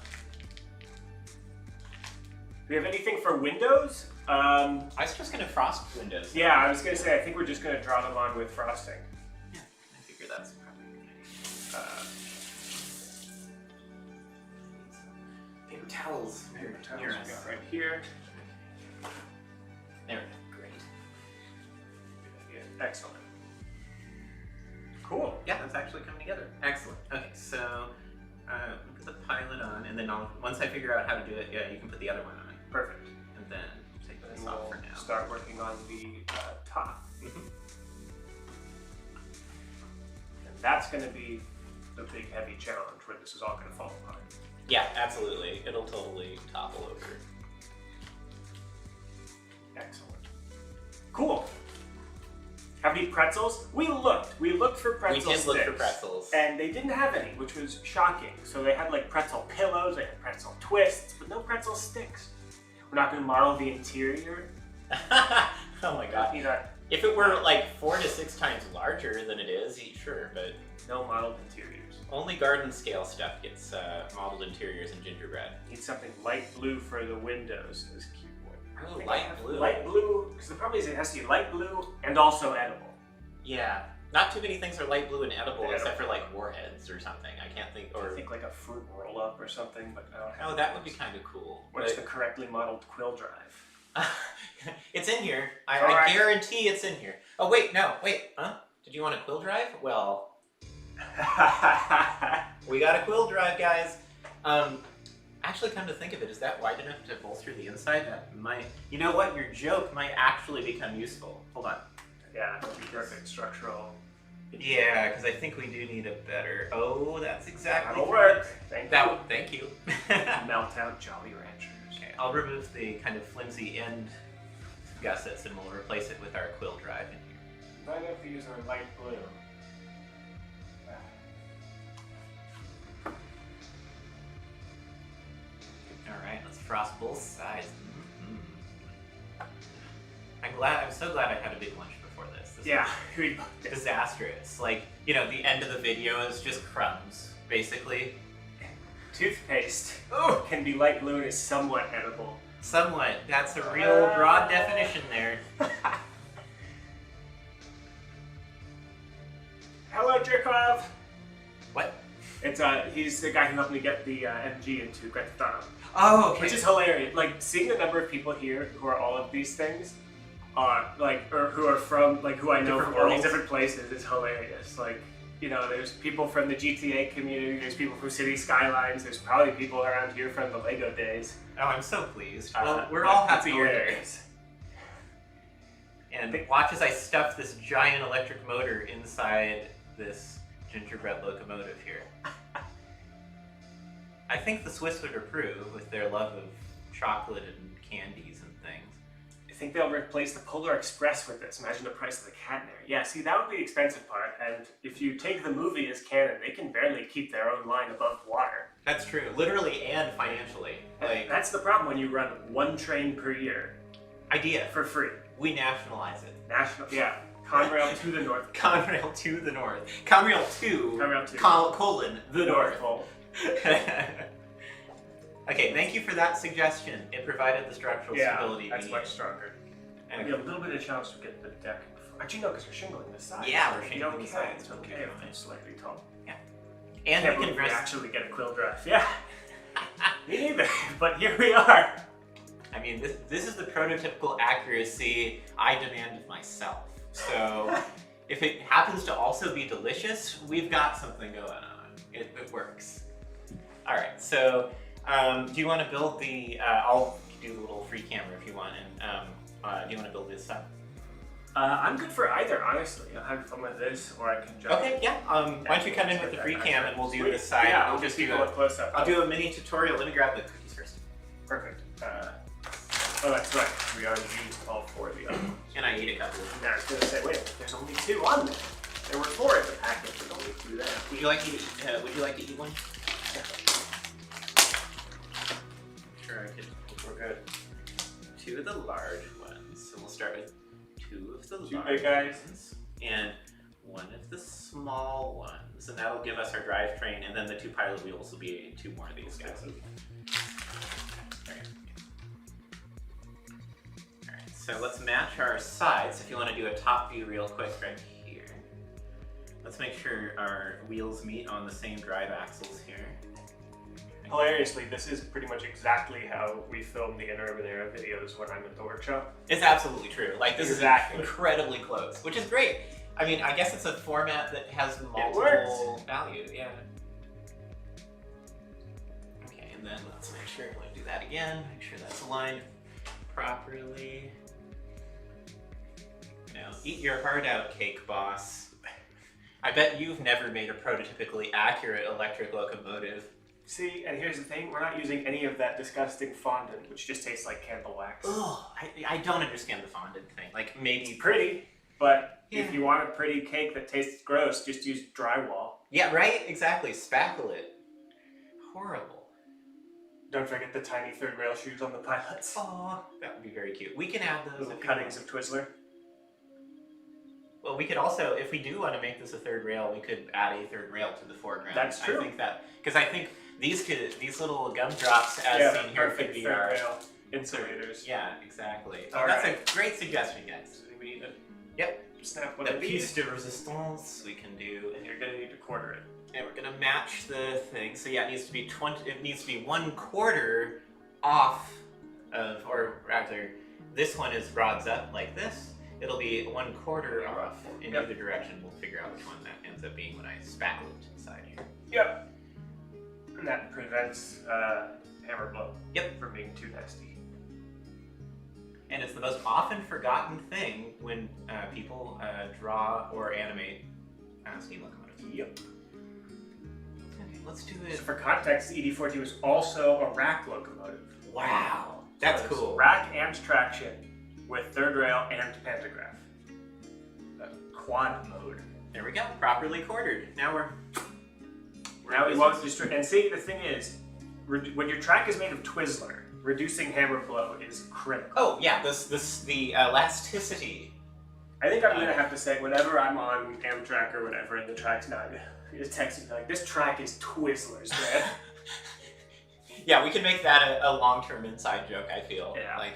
S1: Do we have anything for windows?
S2: I was just gonna frost windows.
S1: Yeah, I was gonna say, I think we're just gonna draw them on with frosting.
S2: Yeah, I figure that's probably a good idea. Paper towels.
S1: Paper towels
S2: near
S1: we
S2: us.
S1: got right here.
S2: There we go. Great.
S1: Yeah, excellent. Cool.
S2: Yeah, that's actually coming together. Excellent. Okay, so put the pilot on, and then once I figure out how to do it, yeah, you can put the other one on.
S1: Perfect.
S2: And then take this
S1: And
S2: off
S1: we'll
S2: for now.
S1: start working on the top. And that's going to be the big heavy challenge where this is all going to fall apart.
S2: Yeah, absolutely. It'll totally topple over.
S1: Excellent. Cool. Have any pretzels? We looked for pretzel
S2: We did look for
S1: sticks,
S2: pretzels.
S1: and they didn't have any, which was shocking. So they had like pretzel pillows, they had pretzel twists, but no pretzel sticks. We're not going to model the interior.
S2: Oh my god.
S1: You know,
S2: If it were like 4 to 6 times larger than it is, sure, but
S1: no modeled interiors.
S2: only garden scale stuff gets modeled interiors in Gingerbread.
S1: Need something light blue for the windows as keyboard.
S2: Oh, light blue.
S1: Light blue, because the problem is it has to be light blue and also edible.
S2: Yeah. Not too many things are light blue and edible
S1: Yeah.
S2: except for like warheads or something. I can't think.
S1: I think like a fruit roll up or something, but I don't have
S2: Oh, that would be kind of cool.
S1: What's the correctly modeled quill drive?
S2: It's in here. I
S1: Alright.
S2: guarantee it's in here. Oh wait, no, wait, huh? Did you want a quill drive? Well, we got a quill drive, guys. Actually, come to think of it, is that wide enough to bolster the inside? That might. You know what? Your joke might actually become useful. Hold on.
S1: Yeah, that would be perfect structural.
S2: Yeah, because I think we do need a better. Oh, that's exactly.
S1: That'll work. Thank
S2: Thank you.
S1: Melt out Jolly Ranchers.
S2: Okay, I'll remove the kind of flimsy end gussets and we'll replace it with our quill drive in here.
S1: None of these are light blue.
S2: Alright, let's frost both sides. I'm so glad I had a big lunch before this. This
S1: Yeah,
S2: was disastrous. Like, you know, the end of the video is just crumbs, basically.
S1: Toothpaste can be light blue and is somewhat edible.
S2: Somewhat. That's a real broad definition there.
S1: Hello, Jerkov.
S2: What?
S1: It's he's the guy who helped me get the MG into Grand Theft Auto.
S2: Oh, okay.
S1: Which is hilarious. Like seeing the number of people here who are all of these things, or who are from who I know
S2: Different
S1: from all these
S2: worlds.
S1: different places is hilarious. Like, you know, there's people from the GTA community, there's people from City Skylines, there's probably people around here from the Lego days.
S2: Oh, I'm so pleased. Well, we're all happy you're here.
S1: hilarious.
S2: And watch as I stuff this giant electric motor inside this gingerbread locomotive here. I think the Swiss would approve with their love of chocolate and candies and things.
S1: I think they'll replace the Polar Express with this. Imagine the price of the cat in there. Yeah, see, that would be the expensive part. And if you take the movie as canon, they can barely keep their own line above water.
S2: That's true, literally and financially. Like,
S1: That's the problem when you run one train per year
S2: idea.
S1: for free.
S2: We nationalize it.
S1: National, yeah. Conrail to the north.
S2: Conrail to the north. Conrail to,
S1: Conrail to.
S2: colon, the north.
S1: Pole.
S2: Okay, thank you for that suggestion. It provided the structural stability.
S1: that's
S2: we
S1: much
S2: needed.
S1: stronger.
S2: And
S1: Maybe a little bit of challenge to get the deck. Actually, no, because we're shingling the sides.
S2: Yeah, we're
S1: We
S2: shingling
S1: don't
S2: the
S1: care.
S2: sides,
S1: It's
S2: totally
S1: okay if
S2: fine.
S1: it's slightly tall.
S2: And
S1: Can't
S2: we
S1: believe
S2: can
S1: we
S2: rest.
S1: actually get a quill drive. Yeah. Me neither. But here we are.
S2: I mean, this is the prototypical accuracy I demand of myself. So, if it happens to also be delicious, we've got something going on. It works. All right. So, do you want to build the? I'll do the little free camera if you want. And do you want to build this up?
S1: I'm good for either, honestly. I'm having fun with this, or I can jump.
S2: Okay, yeah. Why don't you come in with the free cam and we'll do this side.
S1: Yeah,
S2: we'll just do
S1: a close up.
S2: I'll do a mini tutorial. Let me grab the cookies first.
S1: Perfect. Oh, that's right. We already used all 4 of the other ones.
S2: And I ate a couple.
S1: Now I was gonna say, wait, there's only 2 on there. There were 4 in the package, but only 2 there.
S2: Would you like to eat? Would you like to eat one? Sure, I could.
S1: We're good.
S2: 2 of the large ones. So we'll start with 2 of the
S1: 2
S2: large
S1: big guys
S2: ones and 1 of the small ones, and that'll give us our drivetrain. And then the 2 pilot wheels will be 2 more of these guys. So let's match our sides. If you want to do a top view real quick right here. Let's make sure our wheels meet on the same drive axles here.
S1: Hilariously, this is pretty much exactly how we filmed the Interurban era videos when I'm at the workshop.
S2: It's absolutely true. Like, this
S1: Exactly.
S2: is incredibly close, which is great. I mean, I guess it's a format that has multiple value. Yeah. Okay, and then let's make sure we do that again. Make sure that's aligned properly. Now, eat your heart out, Cake Boss. I bet you've never made a prototypically accurate electric locomotive.
S1: See, and here's the thing, we're not using any of that disgusting fondant, which just tastes like candle wax.
S2: Ugh, I don't understand the fondant thing. Like, maybe...
S1: It's pretty, but
S2: yeah.
S1: if you want a pretty cake that tastes gross, just use drywall.
S2: Yeah, right? Exactly. Spackle it. Horrible.
S1: Don't forget the tiny 3rd rail shoes on the pilots.
S2: Aw, that would be very cute. We can add those.
S1: Little cuttings of Twizzler.
S2: Well, we could also, if we do want to make this a 3rd rail, we could add a 3rd rail to the foreground.
S1: That's true.
S2: I think that, because I think these little gumdrops, as seen here, could be our
S1: 3rd rail insulators.
S2: Yeah, exactly.
S1: All
S2: that's
S1: right.
S2: a great suggestion, guys.
S1: We need to
S2: Yep.
S1: snap one
S2: The
S1: of these.
S2: piece de resistance we can do.
S1: And you're gonna need to quarter it.
S2: And we're gonna match the thing. So yeah, it needs to be 1/4 off of, or rather, this one is rods up like this. It'll be 1/4 off in either direction. We'll figure out which one that ends up being when I spackle it to the side here.
S1: Yep. And that prevents hammer blow.
S2: Yep.
S1: From being too nasty.
S2: And it's the most often forgotten thing when people draw or animate steam locomotives.
S1: Yep.
S2: Okay, let's do it.
S1: So for context, the ED40 was also a rack locomotive.
S2: Wow, that's
S1: So it's
S2: cool.
S1: Rack and traction with 3rd rail and pantograph. Quad mode.
S2: There we go, properly quartered. Now we're
S1: Now we want to destroy. And see, the thing is, when your track is made of Twizzler, reducing hammer blow is critical.
S2: Oh yeah, the elasticity.
S1: I think I'm gonna have to say, whenever I'm on Amtrak or whatever, and the track's not, you just text me like, this track is Twizzlers, man.
S2: Yeah, we can make that a long-term inside joke, I feel.
S1: Yeah.
S2: Like,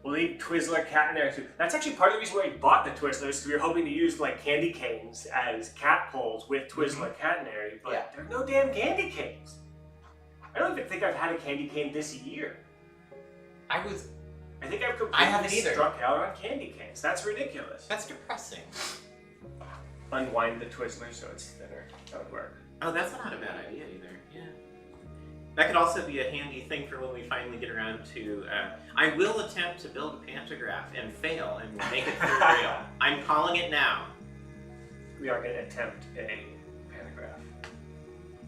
S1: We'll eat Twizzler cat in there too. That's actually part of the reason why we bought the Twizzlers, because we were hoping to use like candy canes as cat poles with Twizzler catenary, but
S2: Yeah.
S1: there are no damn candy canes. I don't even think I've had a candy cane this year.
S2: I
S1: think I've
S2: I haven't
S1: completely
S2: either.
S1: struck out on candy canes. That's ridiculous.
S2: that's depressing.
S1: Unwind the Twizzler so it's thinner. That would work.
S2: Oh, that's not a bad idea either. Yeah. That could also be a handy thing for when we finally get around to. I will attempt to build a pantograph and fail, and we'll make it 3rd rail. I'm calling it now.
S1: We are going to attempt a pantograph.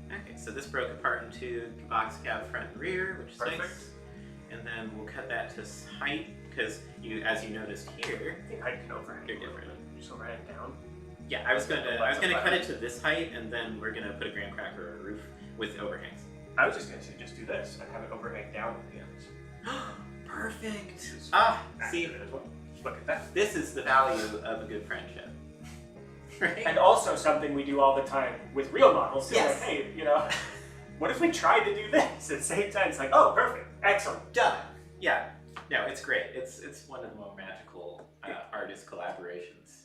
S2: Okay, so this broke apart into box cab front and rear, which is
S1: Perfect.
S2: nice. And then we'll cut that to height, because as you noticed here,
S1: I think height can overhang.
S2: They're different.
S1: Just overhang down.
S2: yeah, I was gonna cut it to this height, and then we're gonna put a graham cracker or a roof with overhangs.
S1: I was just going to say, just do this and have it overhang down at the ends.
S2: Perfect.
S1: It's
S2: See,
S1: accurate as well. Look at that.
S2: this is the value of a good friendship. Right?
S1: And also something we do all the time with real models. So
S2: Yes.
S1: like, hey, you know, what if we tried to do this at the same time? It's like, oh, perfect, excellent.
S2: Done. Yeah. No, it's great. It's one of the more magical artist collaborations.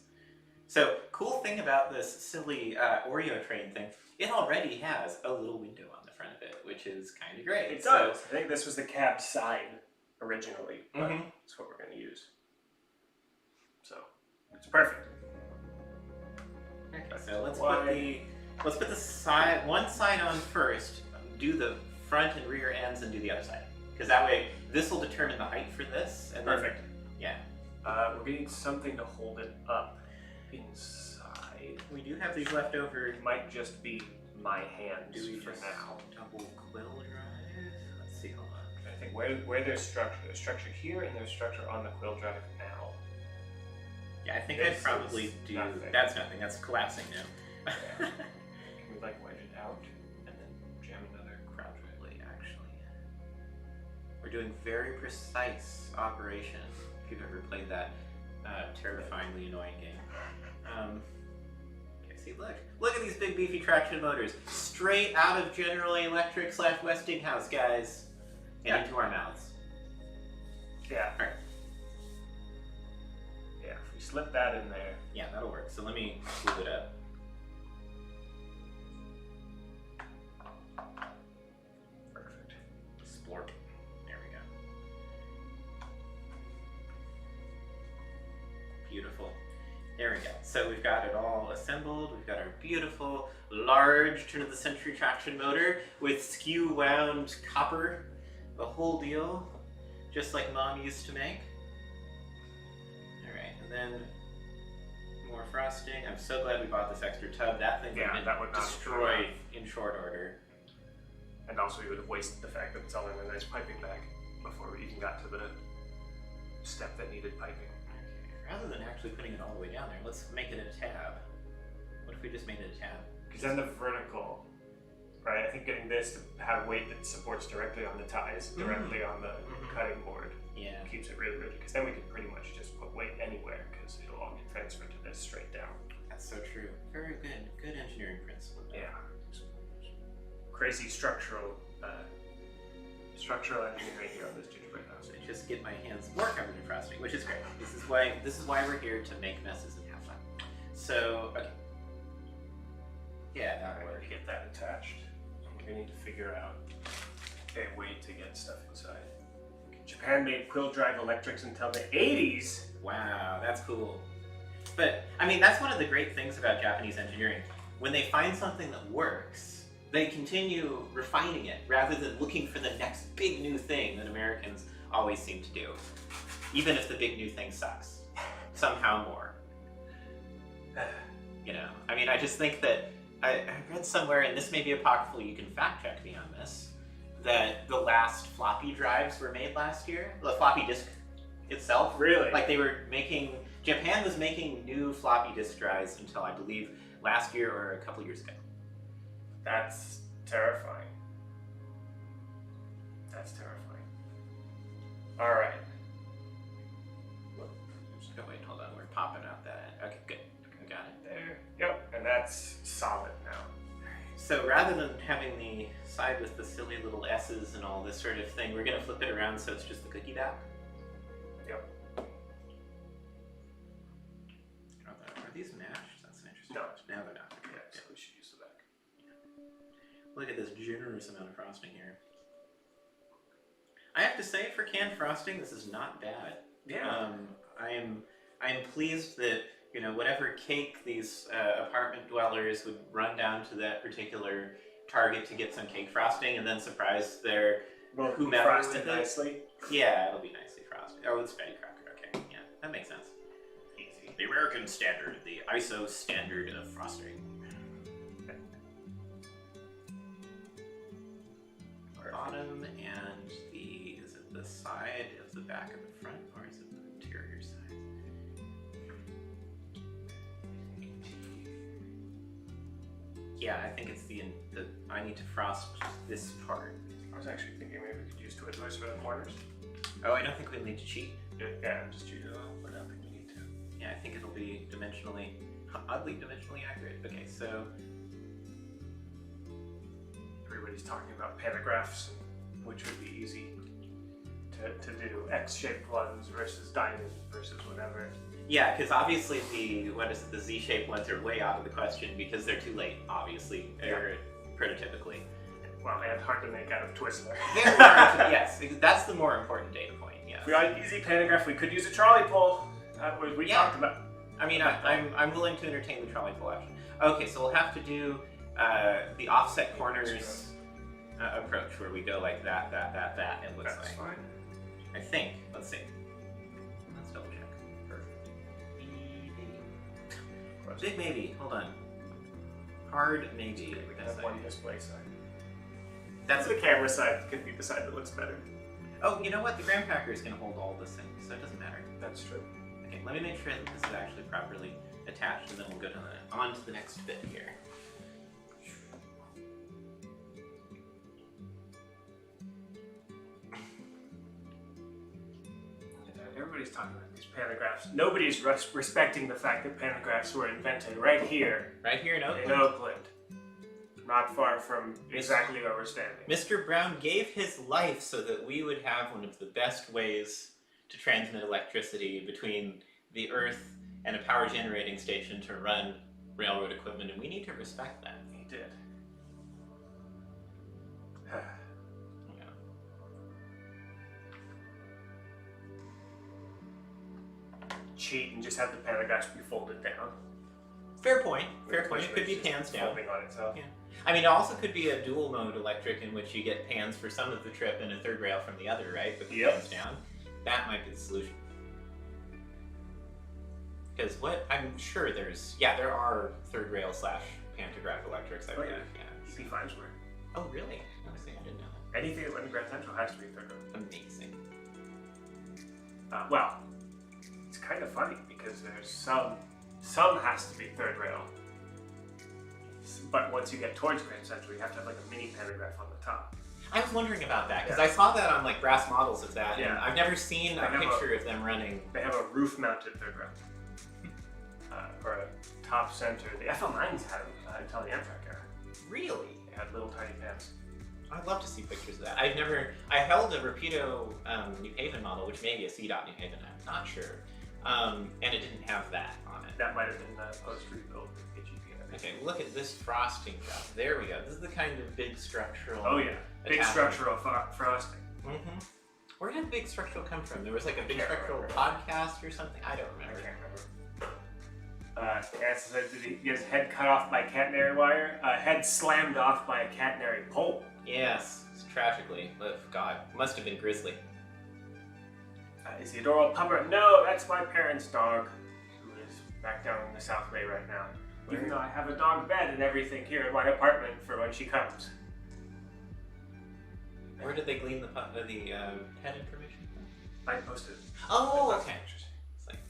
S2: So, cool thing about this silly Oreo train thing, it already has a little window on the front of it, which is kind of great.
S1: It does. I think this was the cab side originally, but that's what we're going to use. So, it's perfect.
S2: Okay, so let's put the side one side on first. Do the front and rear ends and do the other side, because that way this will determine the height for this. And
S1: Perfect.
S2: Then, yeah.
S1: We're gonna need something to hold it up inside.
S2: We do have these left over.
S1: It might just be my hands for now.
S2: Double quill drive? Let's see, hold on.
S1: I think where there's structure here and there's structure on the quill drive now.
S2: Yeah, I think I'd probably do...
S1: Nothing.
S2: That's nothing, that's collapsing now.
S1: Can we like wedge it out and then jam another crowd
S2: Probably, actually. We're doing very precise operation, if you've ever played that terrifyingly annoying game. Okay, see, look at these big beefy traction motors. Straight out of General Electric / Westinghouse, guys. And into our mouths.
S1: Yeah.
S2: Alright.
S1: Yeah, if we slip that in there.
S2: Yeah, that'll work. So let me glue it up.
S1: Perfect.
S2: Splork. There we go. Beautiful. There we go. So we've got it all assembled. We've got our beautiful, large turn-of-the-century traction motor with skew-wound copper. The whole deal, just like Mom used to make. Alright, and then more frosting. I'm so glad we bought this extra tub. That thing would have been destroyed in short order.
S1: And also we would have wasted the fact that it's all in a nice piping bag before we even got to the step that needed piping.
S2: Okay, rather than actually putting it all the way down there, let's make it a tab. What if we just made it a tab?
S1: Because then the vertical, right? I think getting this to have weight that supports directly on the ties, directly on the cutting board, keeps it really rigid. Because then we can pretty much just put weight anywhere because it'll all get transferred to this straight down.
S2: That's so true. Very good. Good engineering principle.
S1: Yeah. Crazy structural engineering here on this gingerbread house.
S2: I just get my hands more covered in frosting, which is great. This is why we're here, to make messes and have fun. So, okay. Yeah, that
S1: Alright, to get that attached, we're gonna need to figure out a way to get stuff inside. Japan made quill drive electrics until the 80s.
S2: Wow, that's cool. But, I mean, that's one of the great things about Japanese engineering. When they find something that works, they continue refining it rather than looking for the next big new thing that Americans always seem to do. Even if the big new thing sucks. Somehow more. You know, I mean, I just think that I read somewhere, and this may be apocryphal, you can fact check me on this, that the last floppy drives were made last year. The floppy disk itself.
S1: Really?
S2: Like they were making, Japan was making new floppy disk drives until I believe last year or a couple years ago.
S1: That's terrifying. That's terrifying. Alright.
S2: Oh wait, hold on, we're popping out that end. Okay, good. We got it.
S1: There. Yep, and that's solid now.
S2: So rather than having the side with the silly little S's and all this sort of thing, we're going to flip it around so it's just the cookie back.
S1: Yep.
S2: Are these matched? That's an interesting
S1: No.
S2: question. Now they're not.
S1: Yeah, so we should use the back.
S2: Look at this generous amount of frosting here. I have to say, for canned frosting, this is not bad.
S1: Yeah.
S2: I am pleased that, you know, whatever cake these apartment dwellers would run down to that particular Target to get some cake frosting and then surprise their whomever
S1: frosted
S2: with it.
S1: nicely.
S2: Yeah, it'll be nicely frosted. Oh, it's Betty Crocker. Okay, yeah, that makes sense.
S1: Easy.
S2: The American standard, the ISO standard of frosting. Bottom and is it the side of the back of the front, or is it the interior side? Yeah, I think it's I need to frost this part.
S1: I was actually thinking maybe we could use Twizzlers for the corners.
S2: Oh, I don't think we need to cheat.
S1: Yeah, just cheat it a little, but I don't think we need to.
S2: Yeah, I think it'll be oddly dimensionally accurate. Okay, so
S1: Everybody's talking about pantographs, which would be easy to do. X-shaped ones versus diamond versus whatever.
S2: yeah, because obviously the Z-shaped ones are way out of the question because they're too late, obviously, or prototypically.
S1: Well, and hard to make out of Twizzler.
S2: Very hard to, yes, that's the more important data point. Yes.
S1: If we got an easy pantograph, we could use a trolley pole. We talked about.
S2: I mean, I'm willing to entertain the trolley pole option. Okay, so we'll have to do the offset corners approach where we go like that. It looks
S1: That's
S2: like.
S1: fine.
S2: I think. Let's see. Let's double check. Big maybe. Hold on. Hard maybe.
S1: We have one display side.
S2: That's
S1: The camera side could be the side that looks better.
S2: Oh, you know what? The graham cracker is going to hold all this thing, so it doesn't matter.
S1: That's true.
S2: Okay, let me make sure that this is actually properly attached, and then we'll go on to the next bit here.
S1: Everybody's talking about these pantographs. Nobody's respecting the fact that pantographs were invented right here.
S2: Right here in Oakland.
S1: In Oakland. Not far from exactly where we're standing.
S2: Mr. Brown gave his life so that we would have one of the best ways to transmit electricity between the Earth and a power generating station to run railroad equipment, and we need to respect that.
S1: He did.
S2: Yeah.
S1: Cheat and just have the pantographs be folded down.
S2: Fair point. Fair point. It could be pans down.
S1: Folding on itself.
S2: Yeah. I mean, it also could be a dual mode electric in which you get pans for some of the trip and a third rail from the other, right? With the pans down. That might be the solution. Because I'm sure there are third rail / pantograph electrics. I believe. Yeah.
S1: EP5s were.
S2: Oh, really? Honestly, I didn't know that.
S1: Anything that went to Grand Central has to be third rail.
S2: Amazing.
S1: Well, it's kind of funny because there's some has to be third rail. But once you get towards Grand Central, you have to have like a mini pantograph on the top.
S2: I was wondering about that because I saw that on like brass models of that, and I've never seen a picture of them running.
S1: They have a roof-mounted third rail, or a top center. The FL9s had them until the Amtrak era.
S2: Really?
S1: They had little tiny pans.
S2: I'd love to see pictures of that. I held a Rapido New Haven model, which may be a C-Dot New Haven, I'm not sure, and it didn't have that on it.
S1: That might have been post-rebuild HEP.
S2: Okay, look at this frosting job. There we go. This is the kind of big structural.
S1: Oh yeah, big structural frosting.
S2: Mm-hmm. Where did big structural come from? There was like a big structural podcast or something. I don't remember.
S1: I can't remember. Cass said, did he get his head cut off by catenary wire? Head slammed off by a catenary pole.
S2: Yes, tragically. But God, must have been grisly.
S1: Is the adorable pupper? No, that's my parents' dog, who is back down in the South Bay right now. Even though I have a dog bed and everything here in my apartment for when she comes.
S2: Where did they glean the head information from?
S1: I posted.
S2: Oh, okay.
S1: It's like,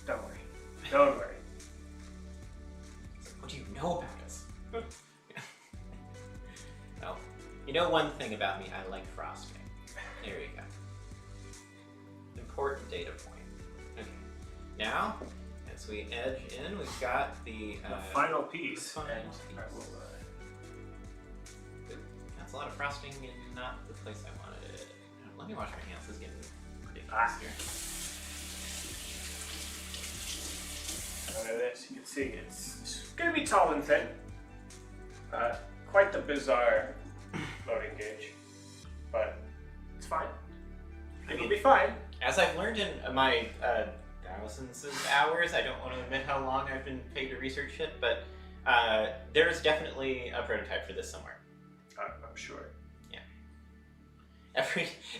S1: don't worry. Don't worry.
S2: What do you know about us? Well, you know one thing about me, I like frosting. There you go. Important data point. Okay. Now, as we edge in, we've got the
S1: final piece.
S2: That's a lot of frosting in not the place I wanted it. Let me wash my hands. This is getting ridiculous here.
S1: Under this, you can see it's going to be tall and thin. Quite the bizarre loading gauge, but it's fine. It'll be fine.
S2: As I've learned in my thousands of hours, I don't want to admit how long I've been paid to research it, but there is definitely a prototype for this somewhere.
S1: I'm sure.
S2: Yeah.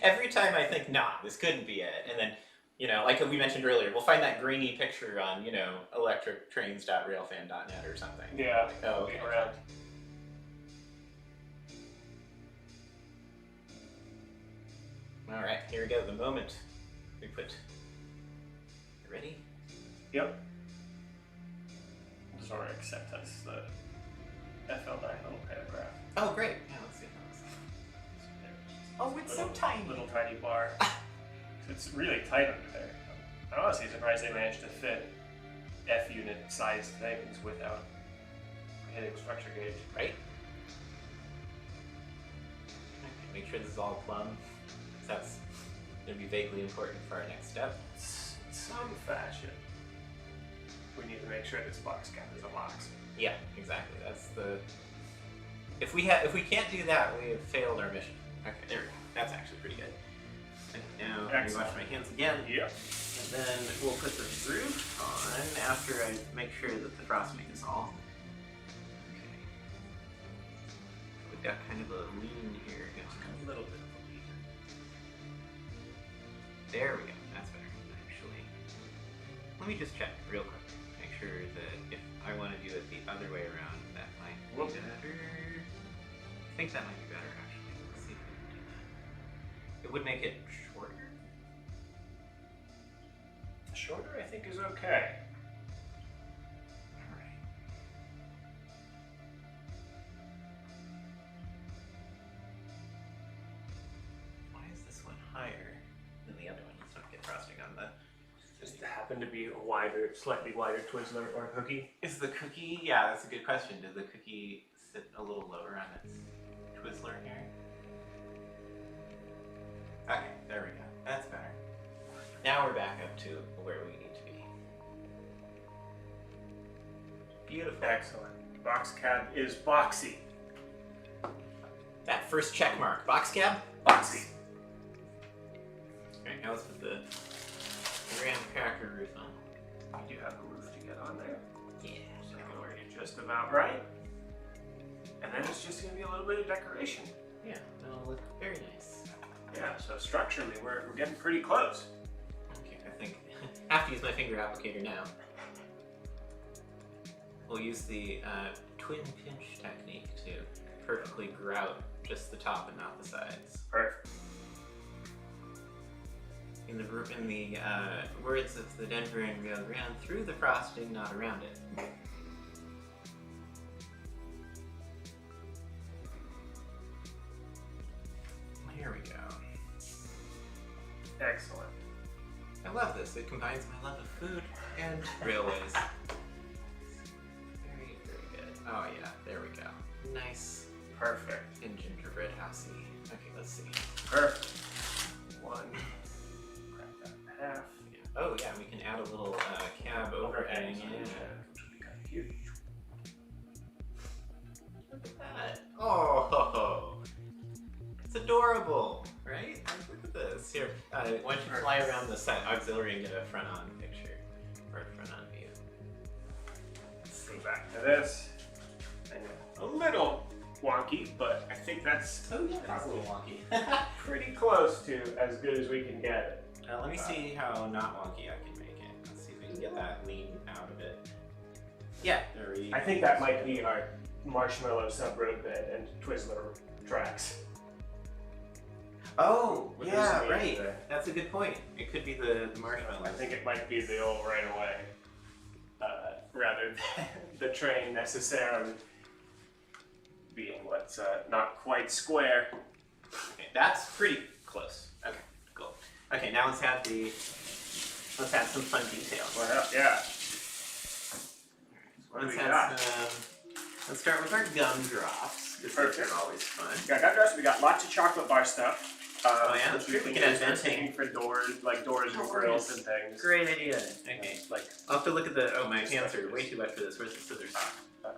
S2: Every time I think, nah, this couldn't be it, and then, you know, like we mentioned earlier, we'll find that grainy picture on, you know, electrictrains.railfan.net or something.
S1: Yeah.
S2: Like, oh, okay.
S1: Around.
S2: All right, here we go. The moment we put. You ready?
S1: Yep. Zora accept us the FL9 little pantograph.
S2: Oh, great. Yeah, let's see how this. Oh, it's so tiny.
S1: Little tiny bar. It's really tight under there. I'm honestly surprised they managed to fit F-unit sized things without hitting structure gauge.
S2: Right? Okay, make sure this is all plumb. That's going to be vaguely important for our next step.
S1: In some fashion, we need to make sure this box cap is a box.
S2: Yeah, exactly. That's the. If we can't do that, we have failed our mission. Okay, there we go. That's actually pretty good. And now let me wash my hands again.
S1: Yep.
S2: And then we'll put the roof on after I make sure that the frosting is all. Okay. We've got kind of a lean here.
S1: A little bit of a lean.
S2: There we go. That's better, actually. Let me just check real quick. Make sure that if I want to do it the other way around, that might be
S1: Whoop.
S2: better. I think that might be better, actually. Let's see if we can do that. It would make it shorter.
S1: Shorter, I think, is okay.
S2: Alright. Why is this one higher than the other one? Let's not get frosting on the...
S1: Just happen to be a wider, slightly wider Twizzler or cookie.
S2: Is the cookie... Yeah, that's a good question. Did the cookie sit a little lower on its Twizzler here? Okay, there we go. That's better. Now we're back up to where we need to be. Beautiful.
S1: Excellent. Box cab is boxy.
S2: That first check mark. Box cab?
S1: Boxy.
S2: Alright, now let's put the graham cracker roof on.
S1: We do have a roof to get on there.
S2: Yeah.
S1: So we're just about right. And then it's just going to be a little bit of decoration.
S2: Yeah, that'll look very nice.
S1: Yeah, so structurally we're getting pretty close.
S2: Okay, I think I have to use my finger applicator now. We'll use the twin pinch technique to perfectly grout just the top and not the sides.
S1: Perfect.
S2: In the words of the Denver and Rio Grande, through the frosting, not around it. Here we go.
S1: Excellent.
S2: I love this. It combines my love of food and railways. Very, very good. Oh yeah, there we go. Nice
S1: Perfect.
S2: and gingerbread housey. Okay, let's see.
S1: Perfect. One. Crack that in half.
S2: Oh yeah, we can add a little cab overhang. Yeah.
S1: Which would be kind of cute.
S2: Look at that. Oh, it's adorable, right? Look at this. Here, why don't you fly around the set auxiliary and get a front-on picture or a front-on view?
S1: Let's go back to this. And a little wonky, but I think that's
S2: Oh yeah, that's a little wonky.
S1: pretty close to as good as we can get it.
S2: Let me see how not wonky I can make it. Let's see if we can get that lean out of it. Yeah, there we go.
S1: I think that might be our marshmallow sub-road bed and Twizzler tracks.
S2: Oh,
S1: With
S2: yeah,
S1: this
S2: right.
S1: there.
S2: That's a good point. It could be the marshmallows.
S1: I think it might be the old right away, rather than the train necessarily being what's not quite square.
S2: Okay, that's pretty close. Okay, cool. Okay, now let's add some fun details.
S1: Well, yeah. What do we got?
S2: Let's start with our gumdrops.
S1: Perfect.
S2: They're always fun.
S1: We got gumdrops. We got lots of chocolate bar stuff.
S2: Oh yeah, that's true. We can add
S1: venting
S2: venting.
S1: for doors, like doors and grills and things.
S2: Great idea. Okay.
S1: Like
S2: I'll have to look at the. Oh, my hands are way too wet for this. Where's the scissors? Yeah.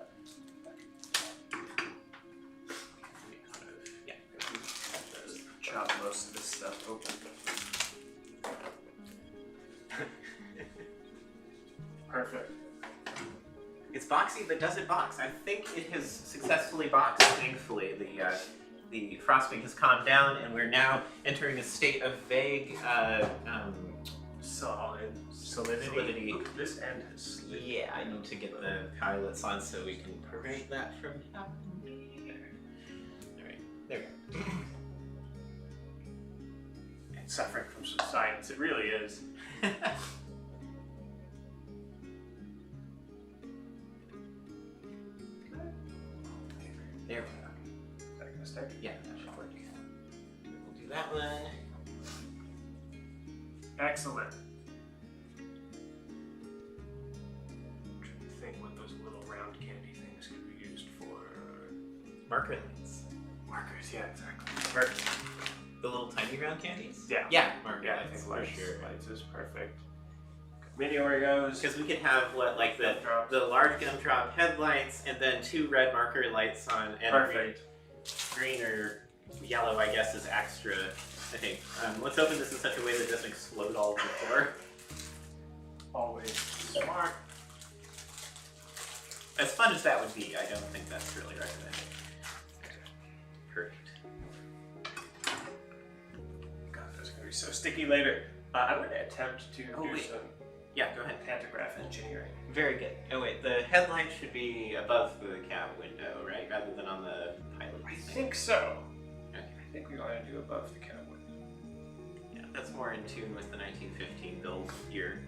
S1: chop most of this stuff open. Perfect.
S2: It's boxy, but does it box? I think it has successfully boxed. Thankfully, the frosting has calmed down, and we're now entering a state of vague solidity.
S1: Ooh, this end has slid.
S2: Yeah, I need to get the pilots on so we can prevent that from happening. All right, there we go.
S1: And suffering from some science, it really is.
S2: There we go.
S1: Is that gonna stick?
S2: Yeah, that should work. We'll do that one.
S1: Excellent. I'm trying to think what those little round candy things could be used for.
S2: Marker lights.
S1: Markers, yeah, exactly. Perfect.
S2: The little tiny round candies?
S1: Yeah.
S2: Yeah, marker
S1: Yeah, I
S2: lights
S1: think
S2: for
S1: lights,
S2: sure.
S1: lights is perfect. Mini Oreos.
S2: Because we could have what, like the large gumdrop headlights, and then 2 red marker lights on, and
S1: Perfect.
S2: Green or yellow, I guess, is extra. Okay, let's open this in such a way that it doesn't explode all over the floor.
S1: Always smart.
S2: As fun as that would be, I don't think that's really recommended. Perfect.
S1: God, that's gonna be so sticky later. I'm gonna attempt to do
S2: wait.
S1: some
S2: Yeah, go ahead.
S1: Pantograph engineering.
S2: Very good. Oh wait, the headlight should be above the cab window, right? Rather than on the pilot.
S1: I think so.
S2: Okay.
S1: I think we want to do above the cab window.
S2: Yeah, that's more in tune with the 1915 build year.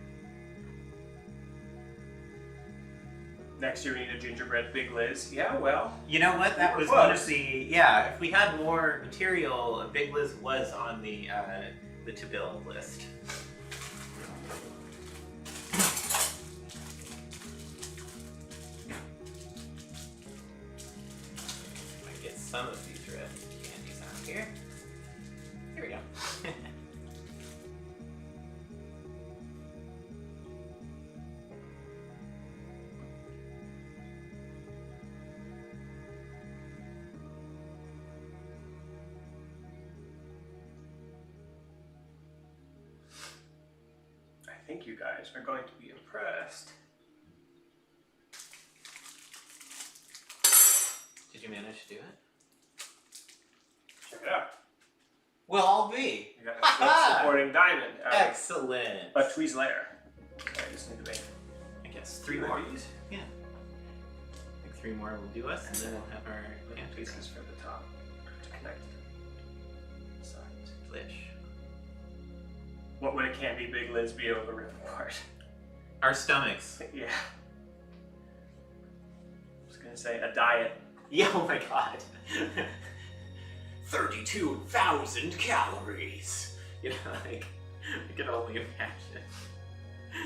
S1: Next year we need a gingerbread Big Liz. Yeah, well.
S2: You know what? That was one of the if we had more material, a Big Liz was on the to build list. Might get some of these red candies out here. Here we go.
S1: I think you guys are going to be impressed.
S2: Did you manage to do it?
S1: Check it out.
S2: Well, I'll be.
S1: You got a good supporting diamond.
S2: Excellent.
S1: A tweeze layer. Okay, I just need to make,
S2: I guess 3 more.
S1: these.
S2: Yeah. I think 3 more will do us, and then we'll have our
S1: Pieces for the top to connect the sides.
S2: Flish.
S1: What would a candy Big Liz be able to rip apart?
S2: Our stomachs.
S1: Yeah. I was gonna say a diet.
S2: Yeah, oh my god. 32,000 calories. You know, like, I can only imagine.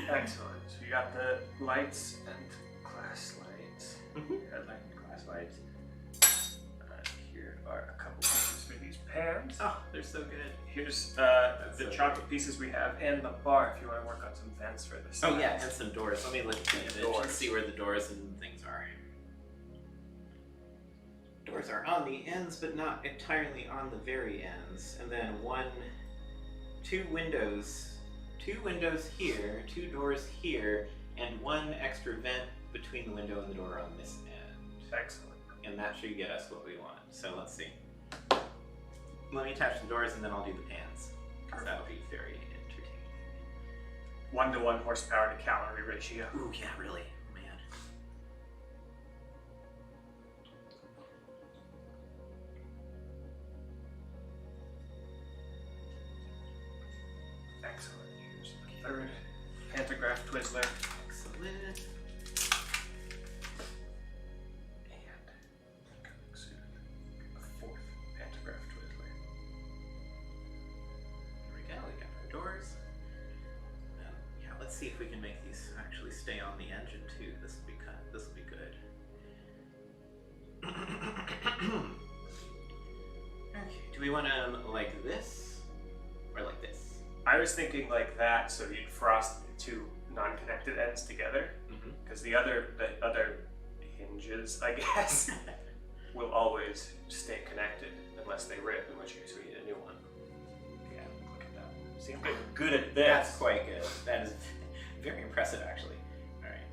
S1: Excellent. So you got the lights and glass lights. Headlight and glass lights. Here are a couple pieces for these pans.
S2: Oh, they're so good.
S1: Here's the
S2: so
S1: chocolate pieces we have and the bar if you want to work on some vents for this.
S2: Oh yeah, and some doors. Let me look at the image and see where the doors and things are. Doors are on the ends, but not entirely on the very ends. And then 2 windows here, 2 doors here, and 1 extra vent between the window and the door on this end.
S1: Excellent.
S2: And that should get us what we want. So let's see. Let me attach the doors and then I'll do the pans. Because that'll be very entertaining.
S1: 1-to-1 horsepower to calorie ratio.
S2: Ooh, yeah, really. Man.
S1: Excellent. Here's the 3rd pantograph Twizzler.
S2: Excellent.
S1: And coming soon, a 4th pantograph Twizzler.
S2: Here we go. We got our doors. Yeah, let's see if we can make these actually stay on the engine too. This will be good. Okay. Do we want to like this or like this?
S1: I was thinking like that, so you'd frost the 2 non-connected ends together, because the other hinges, I guess, will always stay connected unless they rip, in which case we need a new one. Yeah, look at that. See, I'm getting good at this.
S2: That's quite good. That is very impressive, actually. All right.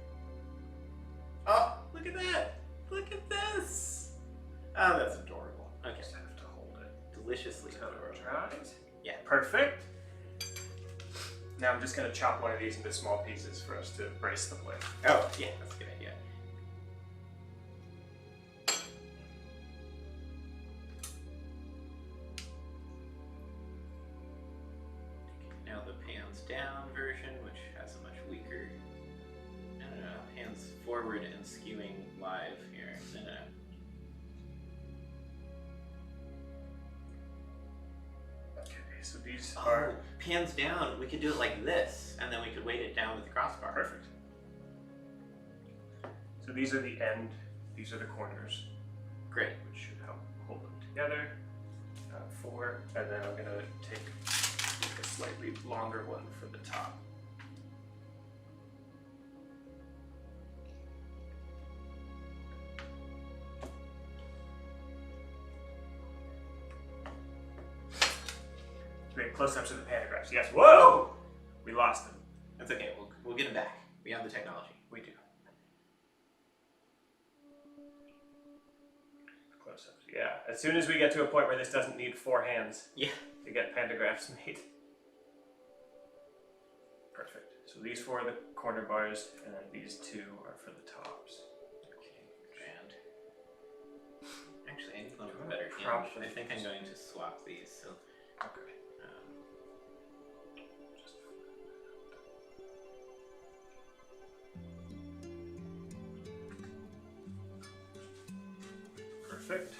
S2: Oh, look at that! Look at this! Oh, that's adorable. Okay.
S1: Just have to hold it.
S2: Deliciously adorable.
S1: Right.
S2: Yeah.
S1: Perfect. Now I'm just going to chop one of these into small pieces for us to brace them with.
S2: Oh, yeah, that's a good idea. Now the pans down version, which has a much weaker, hands forward and skewing live here.
S1: Okay, so these
S2: Oh,
S1: are
S2: pans down. We could do it like this, and then we could weight it down with the crossbar.
S1: perfect. So these are the these are the corners,
S2: Great.
S1: which should help hold them together. 4, and then I'm going to take a slightly longer one for the top. Great, close-ups of the pantographs. Yes. Whoa! We lost them.
S2: That's okay. We'll get them back. We have the technology.
S1: We do. Close-ups. Yeah. As soon as we get to a point where this doesn't need 4 hands
S2: Yeah.
S1: to get pantographs made. Perfect. So So these 4 are the corner bars, and then these 2 are for the tops.
S2: Okay, grand. Actually, I need one with a better hinge.
S1: Probably.
S2: I think I'm going to swap these. So.
S1: Okay. Perfect.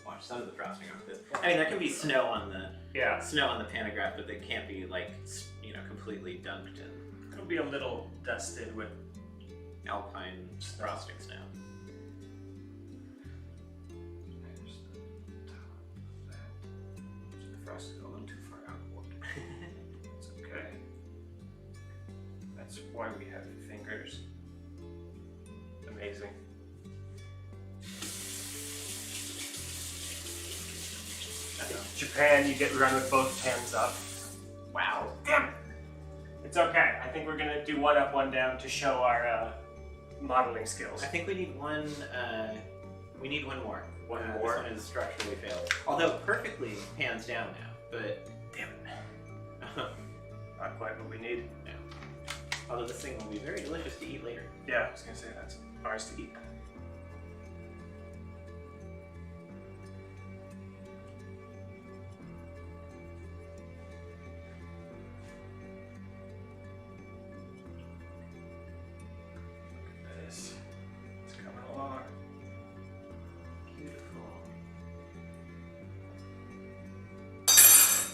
S2: Watch some of the frosting off this. I mean, there can be snow on the pantograph, but they can't be like, you know, completely dunked in
S1: It'll be a little dusted with
S2: alpine frosting snow.
S1: There's the top of that. The frost is a little too far outward. It's okay. That's why we have fingers. Amazing. Japan, you get run with both hands up.
S2: Wow.
S1: Damn it! It's okay. I think we're gonna do one up, one down to show our modeling skills.
S2: I think we need one. We need one more.
S1: One more?
S2: This one is structurally failed. Although perfectly hands down now, but
S1: Damn it. Not quite what we need.
S2: no. Although this thing will be very delicious to eat later.
S1: Yeah, I was gonna say that's ours to eat. It's coming along.
S2: Beautiful.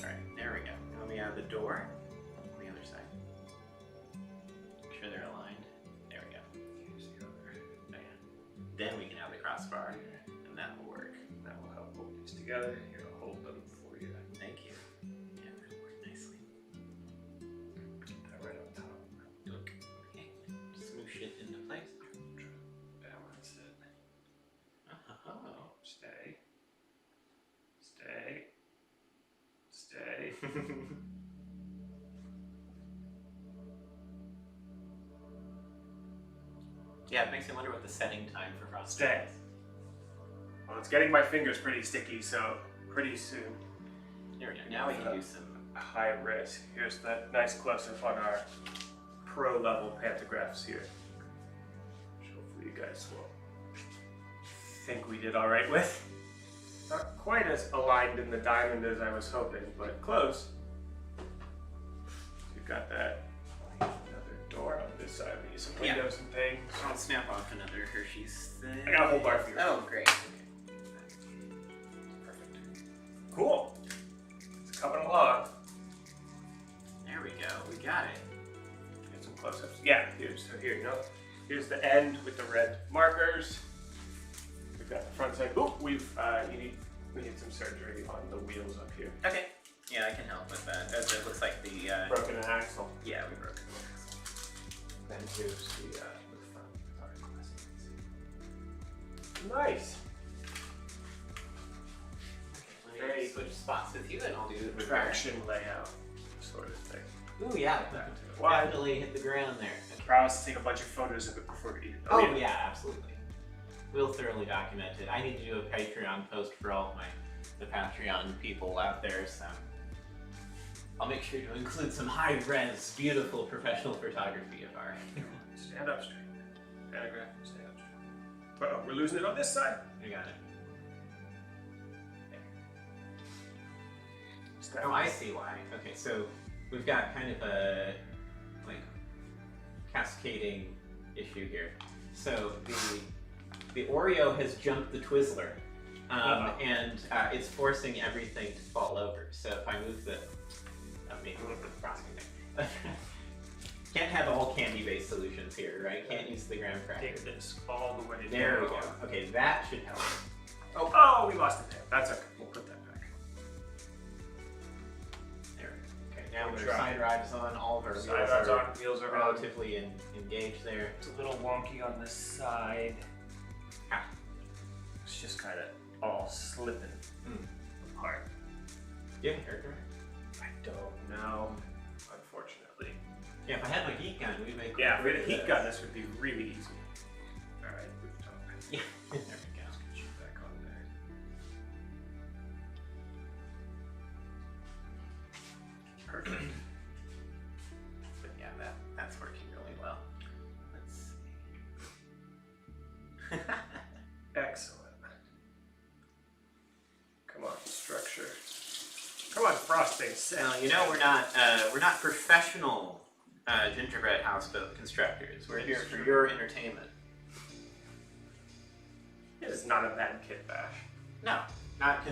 S2: Alright, there we go. Now we have the door on the other side. Make sure they're aligned. There we go.
S1: Here's the other.
S2: Oh, yeah. Then we can have the crossbar, and that will work.
S1: That will help hold these together. Here, I'll hold them for you.
S2: Thank you. Yeah, that'll work nicely.
S1: Put that right on top.
S2: Look. Okay. Smoosh it into place.
S1: Balance it.
S2: Oh.
S1: Stay. Stay. Stay.
S2: Yeah, it makes me wonder what the setting time for frosting
S1: Stay.
S2: is.
S1: Well, it's getting my fingers pretty sticky, so pretty soon.
S2: There we go. Now we can do some.
S1: High risk. Here's that nice close-up on our pro level pantographs here. Which hopefully you guys will think we did all right with. Not quite as aligned in the diamond as I was hoping, but close. We've got that. Another door on this side. We need some windows and things.
S2: I'll snap off another Hershey's thing.
S1: I got a whole bar for you.
S2: Oh, great.
S1: Perfect. Cool. It's coming along.
S2: There we go. We got it.
S1: Get some close-ups. Yeah, here, you know, here's the end with the red markers. We've got the front side. Oh, we need some surgery on the wheels up here.
S2: Okay. Yeah, I can help with that. It looks like the
S1: Broken an axle.
S2: yeah, we broke an axle.
S1: Then here's the front with our glasses. Nice.
S2: Okay, let me switch spots with you, and I'll do the
S1: Traction layout sort of thing.
S2: Ooh, yeah.
S1: Wow.
S2: Definitely hit the ground there. Okay.
S1: Promise to take a bunch of photos of it before we eat it.
S2: Oh yeah, absolutely. We'll thoroughly document it. I need to do a Patreon post for all of the Patreon people out there, so I'll make sure to include some high-res, beautiful professional photography of our.
S1: Stand up straight. Pantograph, stand up straight. Uh-oh, we're losing it on this side.
S2: You got it.
S1: Stand
S2: Oh, I see why. Okay, so we've got kind of a like cascading issue here. So the Oreo has jumped the Twizzler, and it's forcing everything to fall over. So if I move the frosting thing. Can't have all candy-based solutions here, right? Can't use the graham cracker.
S1: Take this all the way down.
S2: There we go. Okay, that should help.
S1: Oh, we lost the pan. That's okay. We'll put that back.
S2: There we go. Okay, now
S1: We'll
S2: our
S1: try.
S2: side drives on. All of our
S1: Side rods on, wheels are on.
S2: relatively engaged there.
S1: It's a little wonky on the side.
S2: Ah.
S1: It's just kind of all slipping apart.
S2: Do you have a hair dryer?
S1: I don't know, unfortunately.
S2: Yeah, if I had my heat gun, we'd make.
S1: Yeah, if we had a heat gun, this would be really easy. All right, rooftop.
S2: Yeah, there we go.
S1: Let's get you back on there. Perfect. Excellent. Come on, structure. Come on, frosting.
S2: Well, you know we're not professional gingerbread house constructors. We're here for your entertainment.
S1: It is not a bad kitbash.
S2: No, not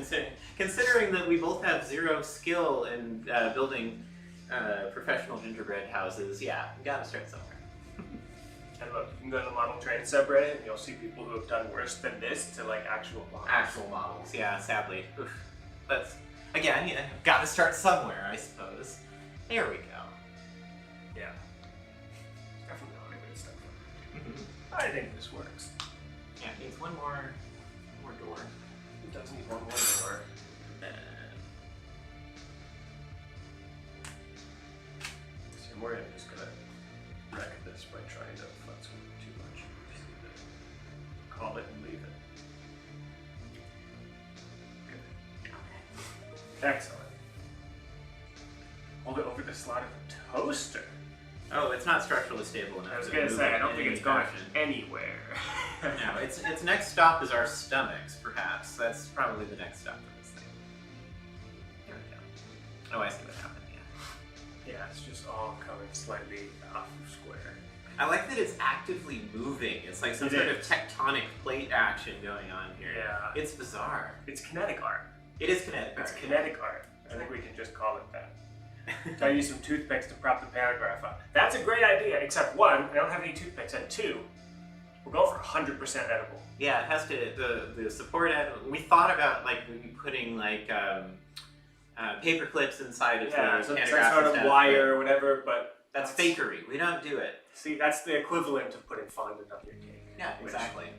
S2: considering that we both have zero skill in building professional gingerbread houses. Yeah, we gotta start somewhere.
S1: And look, you can go to the model train subreddit and you'll see people who have done worse than this to like actual models.
S2: Actual models, yeah, sadly. Oof. But again, you know, gotta start somewhere, I suppose. There we go.
S1: Yeah. Definitely not a good stuff. I think this works.
S2: Yeah, it needs one more door.
S1: It does need one more door. So I'm worried I'm just gonna wreck this by trying to futz with it too much. Just need to call it and leave it. Good. Excellent. Hold it over the slot of the toaster.
S2: Oh, it's not structurally stable enough.
S1: I was gonna say, I don't think it's going anywhere.
S2: No, its next stop is our stomachs, perhaps. That's probably the next stop for this thing. There we go. Oh, I see what happened, yeah.
S1: Yeah, it's just all coming slightly off of square.
S2: I like that it's actively moving. It's like some sort of tectonic plate action going on here.
S1: Yeah.
S2: It's bizarre.
S1: It's kinetic art.
S2: It is kinetic art.
S1: It's kinetic art. I think we can just call it that. I use some toothpicks to prop the pantograph up. That's a great idea, except one, I don't have any toothpicks, and two, we're going for 100% edible.
S2: Yeah, it has to, the support end, we thought about like putting like paper clips inside of the pantograph.
S1: Some sort of wire or whatever, but
S2: that's fakery. We don't do it.
S1: See, that's the equivalent of putting fondant on your cake.
S2: Yeah, exactly.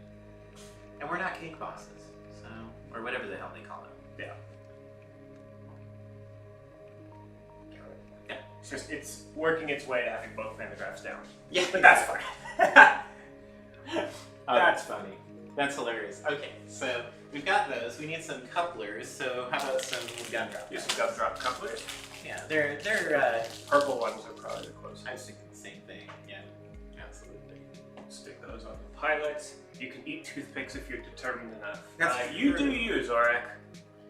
S2: And we're not cake bosses, so, or whatever the hell they call it.
S1: Yeah. It's just, it's working its way to having both pantographs down.
S2: Yeah,
S1: but that's fine.
S2: That's funny. That's hilarious. Okay, so we've got those. We need some couplers. So how about some gumdrop?
S1: Do some gumdrop couplers.
S2: Yeah, they're
S1: purple ones are probably the closest.
S2: I was thinking the same thing. Yeah, absolutely.
S1: Stick those on the pilots. You can eat toothpicks if you're determined enough.
S2: You
S1: do you, Zorek.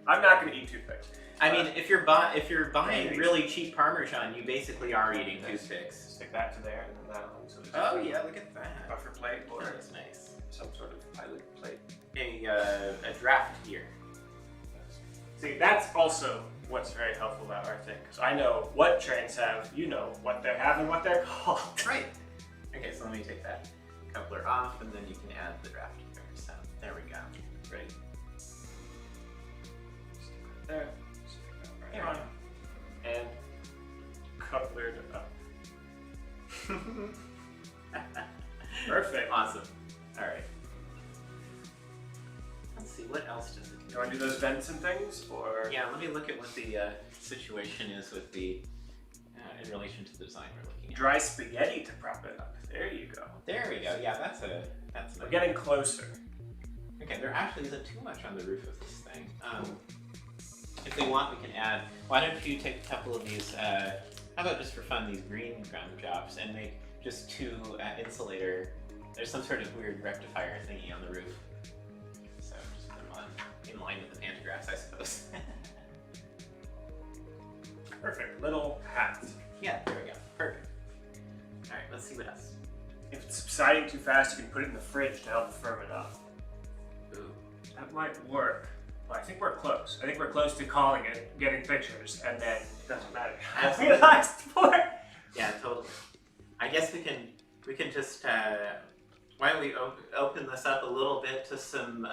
S1: I'm not going to eat toothpicks.
S2: I mean, if you're buying really cheap Parmesan, you basically are eating toothpicks.
S1: Stick that to there and then that one. So
S2: oh yeah, look at that.
S1: Buffer plate or
S2: that's nice.
S1: Some sort of pilot plate.
S2: A draft gear.
S1: See, that's also what's very helpful about our thing, because I know what trains have, you know what they have and what they're called.
S2: Right. Okay, so let me take that coupler off, and then you can add the draft gear. So there we go. Great.
S1: Stick that there. Right on. And couplered up. Perfect.
S2: Awesome. All right. Let's see, what else does it do?
S1: You want to do those vents and things, or?
S2: Yeah, let me look at what the situation is with the, in relation to the design we're looking at.
S1: Dry spaghetti to prop it up. There you go.
S2: There we go. Yeah, that's
S1: We're getting closer.
S2: Okay, there actually isn't too much on the roof of this thing. If we want, we can add, why don't you take a couple of these, how about just for fun, these green ground jobs, and make just two insulator, there's some sort of weird rectifier thingy on the roof. So just put them on, in line with the pantographs, I suppose.
S1: Perfect, little hat.
S2: Yeah, there we go, perfect. All right, let's see what else.
S1: If it's subsiding too fast, you can put it in the fridge to help firm it up.
S2: Ooh.
S1: That might work. Well, I think we're close. I think we're cclose to calling it, getting pictures, and then it doesn't matter.
S2: Absolutely.
S1: We asked for it.
S2: Yeah, totally. I guess we can just why don't we open this up a little bit to some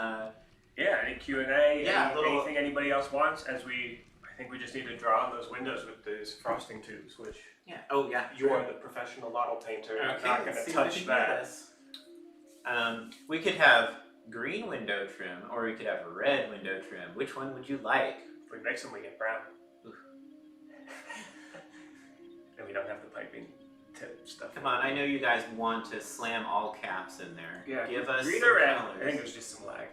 S1: yeah, any Q&A,
S2: yeah,
S1: anything anybody else wants. I think we just need to draw on those windows with these frosting tubes, which
S2: yeah,
S1: you're the professional model painter.
S2: Okay,
S1: I'm not going to touch that.
S2: We could have green window trim, or we could have red window trim. Which one would you like?
S1: If we mix them, we get brown.
S2: Oof.
S1: And we don't have the piping tip stuff.
S2: Come on, I know you guys want to slam all caps in there.
S1: Yeah,
S2: give us
S1: green
S2: some
S1: or red.
S2: colors.
S1: I think there's just some lag.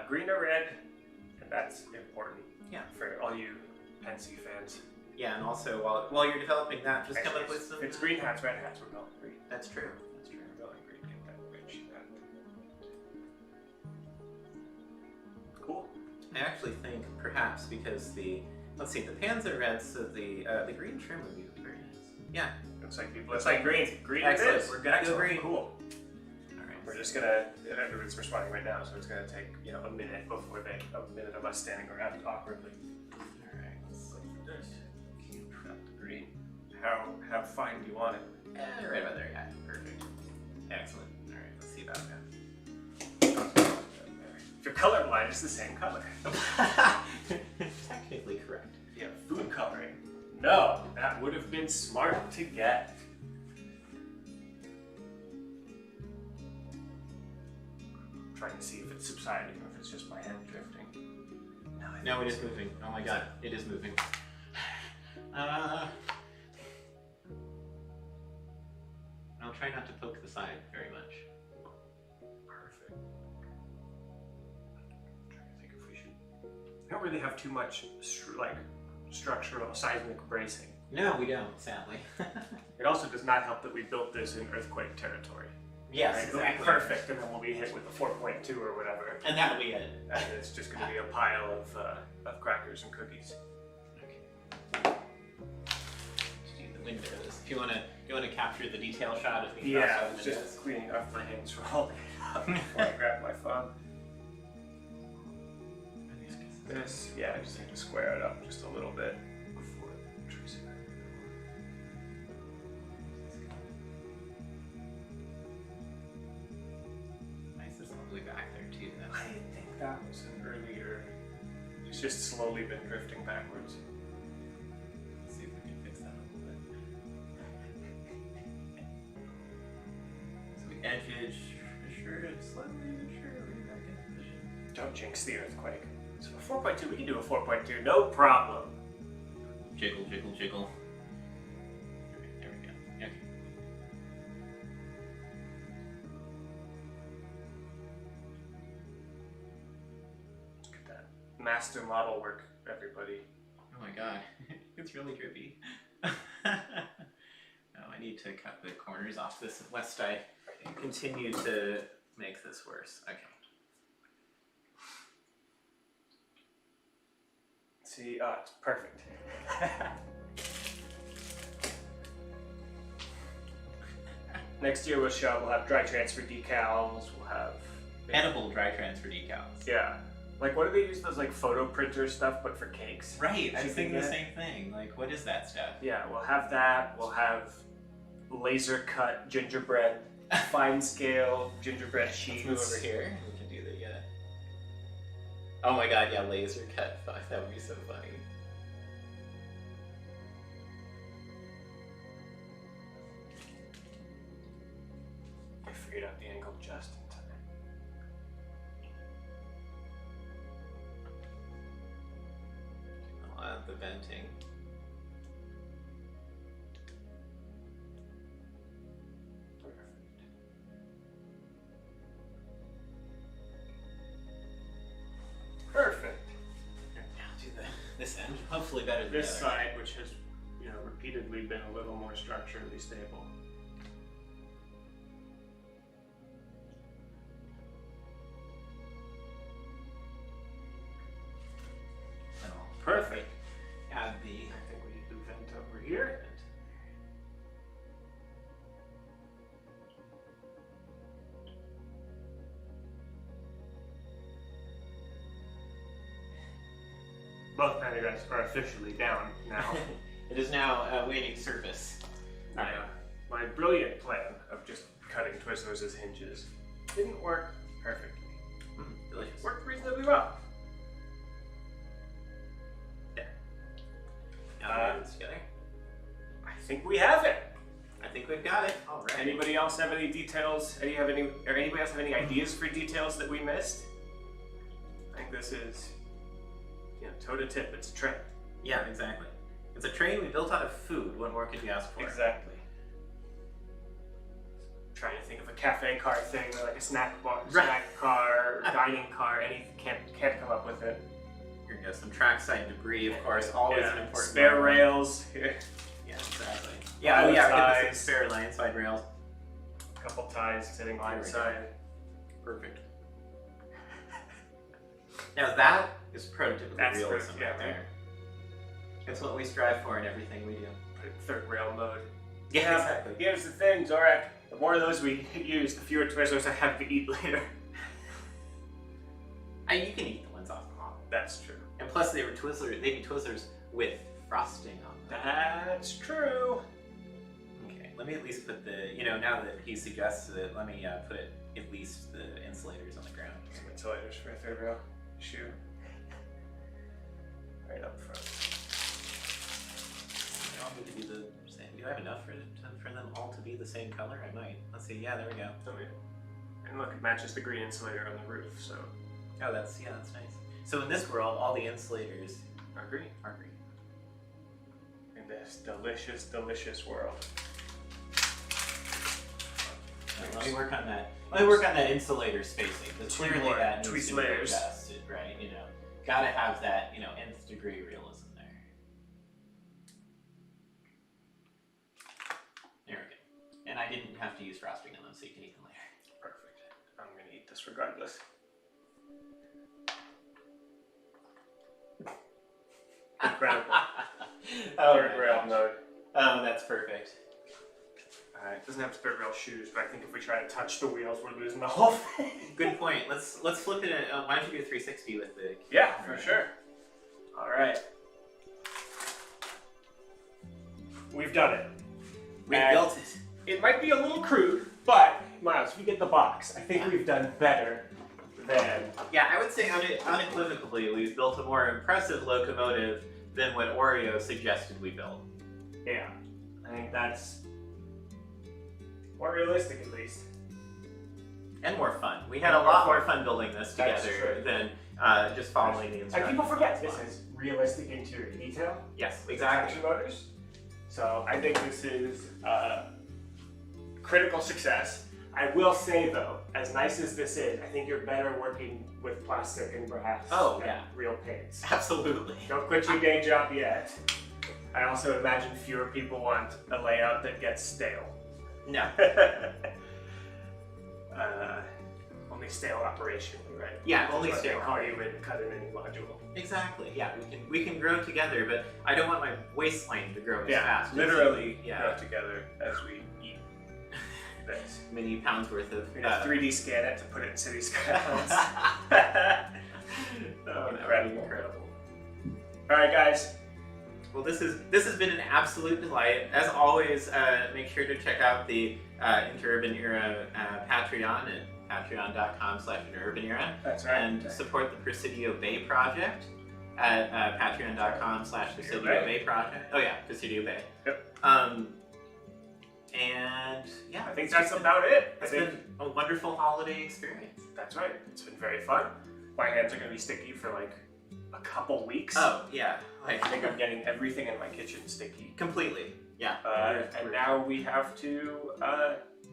S1: Green or red, and that's important.
S2: Yeah.
S1: For all you Pensy fans.
S2: Yeah, and also while you're developing that, just come up with some.
S1: If it's green hats, red hats, we're going green.
S2: That's true. That's true.
S1: We're going green. Get that red sheet out.
S2: I actually think perhaps because the pans are red, so the green trim would be very nice. Yeah.
S1: Looks like green. Green it
S2: Excellent.
S1: is.
S2: We're gonna go green.
S1: Cool.
S2: All right.
S1: We're just gonna. Everyone's responding right now, so it's gonna take a minute before a minute of us standing around awkwardly.
S2: All right. Let's look for this.
S1: Keep the green. How fine do you want it?
S2: Right about there. Yeah. Perfect. Excellent. All right. Let's see about that.
S1: If you're colorblind, it's the same color.
S2: Technically correct.
S1: Yeah, food coloring. No, that would have been smart to get. I'm trying to see if it's subsiding or if it's just my head drifting.
S2: No, it is moving. Oh my god, it is moving. I'll try not to poke the side very much.
S1: Perfect. I'm trying to think if we should. We don't really have too much structural seismic bracing.
S2: No, we don't, sadly.
S1: It also does not help that we built this in earthquake territory.
S2: Yes,
S1: right?
S2: exactly.
S1: It'll be perfect, and then we'll be hit with a 4.2 or whatever.
S2: And that'll be it.
S1: And it's just going to be a pile of crackers and cookies.
S2: Okay. Let's do the windows. If you want to capture the detail shot of me.
S1: Yeah, I was just cleaning off my hands for all day before I grab my phone. This, yeah, I just need to square it up just a little bit before tracing it.
S2: Nice, this all the way back there too.
S1: I think that was an earlier. It's just slowly been drifting backwards.
S2: Let's see if we can fix that a little bit. So we edge, sure, slowly, surely back in position.
S1: Don't jinx the earthquake. So a 4.2, we can do a 4.2, no problem.
S2: Jiggle, jiggle, jiggle. Okay, there we go. Okay.
S1: Look at that. Master model work, everybody.
S2: Oh my god, it's really drippy. Oh, I need to cut the corners off this lest I continue to make this worse. Okay.
S1: See, it's perfect. Next year we'll have dry transfer decals, we'll have...
S2: Edible dry transfer decals.
S1: Yeah. Like, what do they use those, photo printer stuff, but for cakes?
S2: Right, I was thinking the same thing. Like, what is that stuff?
S1: Yeah, we'll have that. We'll have laser cut gingerbread, fine scale gingerbread sheets.
S2: Let's move over here. We can do the, oh my god, yeah, laser cut. Fuck, that would be so funny.
S1: I figured out the angle just in time.
S2: I'll add the venting.
S1: Perfect.
S2: Now do this end. Hopefully better than
S1: This
S2: the other.
S1: side, which has, repeatedly been a little more structurally stable. Perfect.
S2: Add the.
S1: I think we need to vent over here. Both pantographs are officially down now.
S2: It is now awaiting service.
S1: My brilliant plan of just cutting Twizzlers as hinges didn't work perfectly.
S2: Delicious.
S1: Worked reasonably well.
S2: Yeah. Now we put this together.
S1: I think we have it.
S2: I think we've got it. All right.
S1: Anybody else have any details? Anybody else have any ideas for details that we missed? I think this is, toe to tip. It's a train.
S2: Yeah, exactly. It's a train we built out of food. What more could you ask for?
S1: Exactly. Trying to think of a cafe car thing, or like a snack bar,
S2: Right.
S1: snack car, dining car. Can't come up with it.
S2: Here we go. Some trackside debris, of course. Always an important.
S1: Spare
S2: element.
S1: rails here.
S2: Yeah, exactly. Yeah. Oh, yeah. We're getting some
S1: Ties.
S2: spare line side rails.
S1: A couple ties sitting line side.
S2: Perfect. Now that is prototypical
S1: That's
S2: realism
S1: yeah,
S2: right there. It's what we strive for in everything we do.
S1: Put it in third rail mode.
S2: Yeah, exactly.
S1: Here's the thing, Zorak. The more of those we use, the fewer Twizzlers I have to eat later.
S2: You can eat the ones off the model.
S1: That's true.
S2: And plus, they be Twizzlers with frosting on them.
S1: That's true.
S2: Okay, let me at least put the, now that he suggests it, let me put at least the insulators on the ground.
S1: Some insulators for a third rail shoe. Right up front.
S2: They all need to be the same. Do I have enough for them all to be the same color? I might. Let's see. Yeah, there we go.
S1: Oh, yeah. And look, it matches the green insulator on the roof, so.
S2: Oh, that's nice. So in this world, all the insulators
S1: are green. In this delicious, delicious world.
S2: Let me work on that. Let me work on that insulator spacing, because clearly that needs to be
S1: layers.
S2: adjusted, right? Gotta have that, nth degree realism there. There we go. And I didn't have to use frosting on them, so you can eat them later.
S1: Perfect. I'm gonna eat this regardless. Incredible. Third rail mode.
S2: Oh, that's perfect.
S1: It doesn't have third rail shoes, but I think if we try to touch the wheels, we're losing the whole thing.
S2: Good point. Let's flip it. Why don't you do a 360 with the?
S1: Yeah, for sure. All right. We've done it.
S2: We built it.
S1: It might be a little crude, but Miles, if you get the box, I think we've done better than.
S2: Yeah, I would say unequivocally, we've built a more impressive locomotive than what Oreo suggested we build.
S1: Yeah, I think that's more realistic, at least.
S2: And more fun. We had a lot more fun building this together than just following the instructions.
S1: And people forget this is realistic interior detail.
S2: Yes, exactly.
S1: Traction motors. So I think this is critical success. I will say though, as nice as this is, I think you're better working with plastic and brass than real paints.
S2: Absolutely.
S1: Don't quit your day job yet. I also imagine fewer people want a layout that gets stale.
S2: No.
S1: Only stale operationally, right?
S2: Yeah, only
S1: stale.
S2: stale.
S1: Call you in and cut in any module.
S2: Exactly. Yeah, we can grow together, but I don't want my waistline to grow as fast.
S1: Literally grow together as we eat this.
S2: Many pounds worth of.
S1: We're gonna 3D scan it to put it in city skylines. Incredible. All right, guys.
S2: Well, this has been an absolute delight. As always, make sure to check out the Interurban Era Patreon at patreon.com/interurbanera.
S1: That's right.
S2: And support the Presidio Bay Project at patreon.com/Presidio Bay Project. Oh yeah, Presidio Bay.
S1: Yep.
S2: And yeah,
S1: I think that's about it.
S2: It's been a wonderful holiday experience.
S1: That's right. It's been very fun. My hands are going to be sticky for like a couple weeks.
S2: Oh yeah.
S1: I think I'm getting everything in my kitchen sticky.
S2: Completely. Yeah.
S1: And now we have to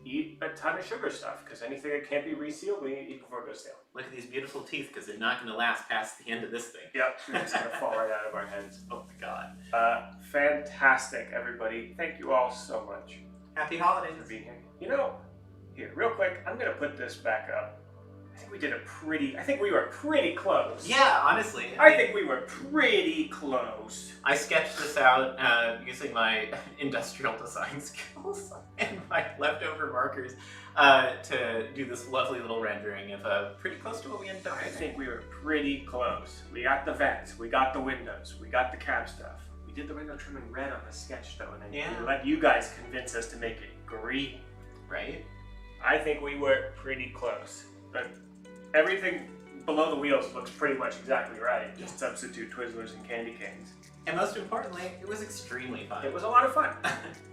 S1: eat a ton of sugar stuff because anything that can't be resealed, we need to eat before it goes stale.
S2: Look at these beautiful teeth because they're not going to last past the end of this thing.
S1: Yep. They're just going to fall right out of our heads.
S2: Oh my god.
S1: Fantastic, everybody. Thank you all so much.
S2: Happy holidays.
S1: For being here. Here, real quick, I'm going to put this back up. I think we were pretty close.
S2: Yeah, honestly.
S1: I think we were pretty close.
S2: I sketched this out using my industrial design skills and my leftover markers to do this lovely little rendering of pretty close to what we ended up with.
S1: I think we were pretty close. We got the vents, we got the windows, we got the cab stuff. We did the window trim in red on the sketch though, and then we let you guys convince us to make it green.
S2: Right?
S1: I think we were pretty close. But everything below the wheels looks pretty much exactly right. Just substitute Twizzlers and candy canes.
S2: And most importantly, it was extremely fun.
S1: It was a lot of fun.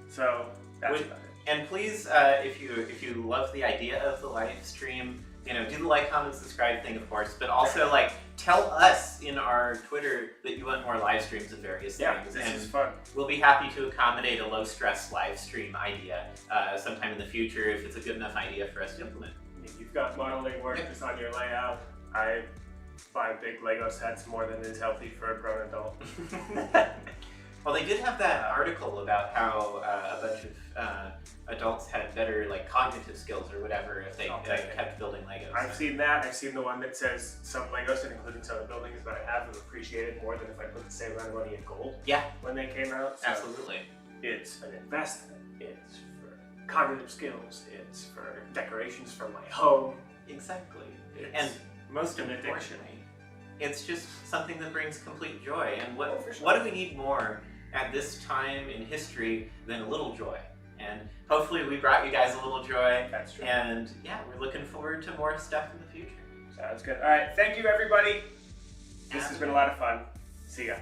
S1: So that's about it.
S2: And please, if you love the idea of the live stream, do the like, comment, subscribe thing, of course. But also, tell us in our Twitter that you want more live streams of various things.
S1: This is fun.
S2: We'll be happy to accommodate a low-stress live stream idea sometime in the future if it's a good enough idea for us to implement.
S1: If you've got modeling work that's on your layout, I buy big Lego sets more than is healthy for a grown adult.
S2: Well, they did have that article about how a bunch of adults had better like cognitive skills or whatever if they kept building Legos.
S1: I've seen that. I've seen the one that says some Legos, and including some of the buildings that I have appreciated more than if I put the same amount of money in gold.
S2: Yeah,
S1: when they came out. So
S2: absolutely.
S1: It's an investment. It's for cognitive skills. It's for decorations for my home.
S2: Exactly.
S1: It's
S2: and most
S1: an
S2: importantly,
S1: addiction.
S2: it's just something that brings complete joy. And what
S1: for sure.
S2: what do we need more at this time in history than a little joy? And hopefully we brought you guys a little joy.
S1: That's true.
S2: And yeah, we're looking forward to more stuff in the future.
S1: Sounds good. All right. Thank you, everybody. This has been a lot of fun. See ya.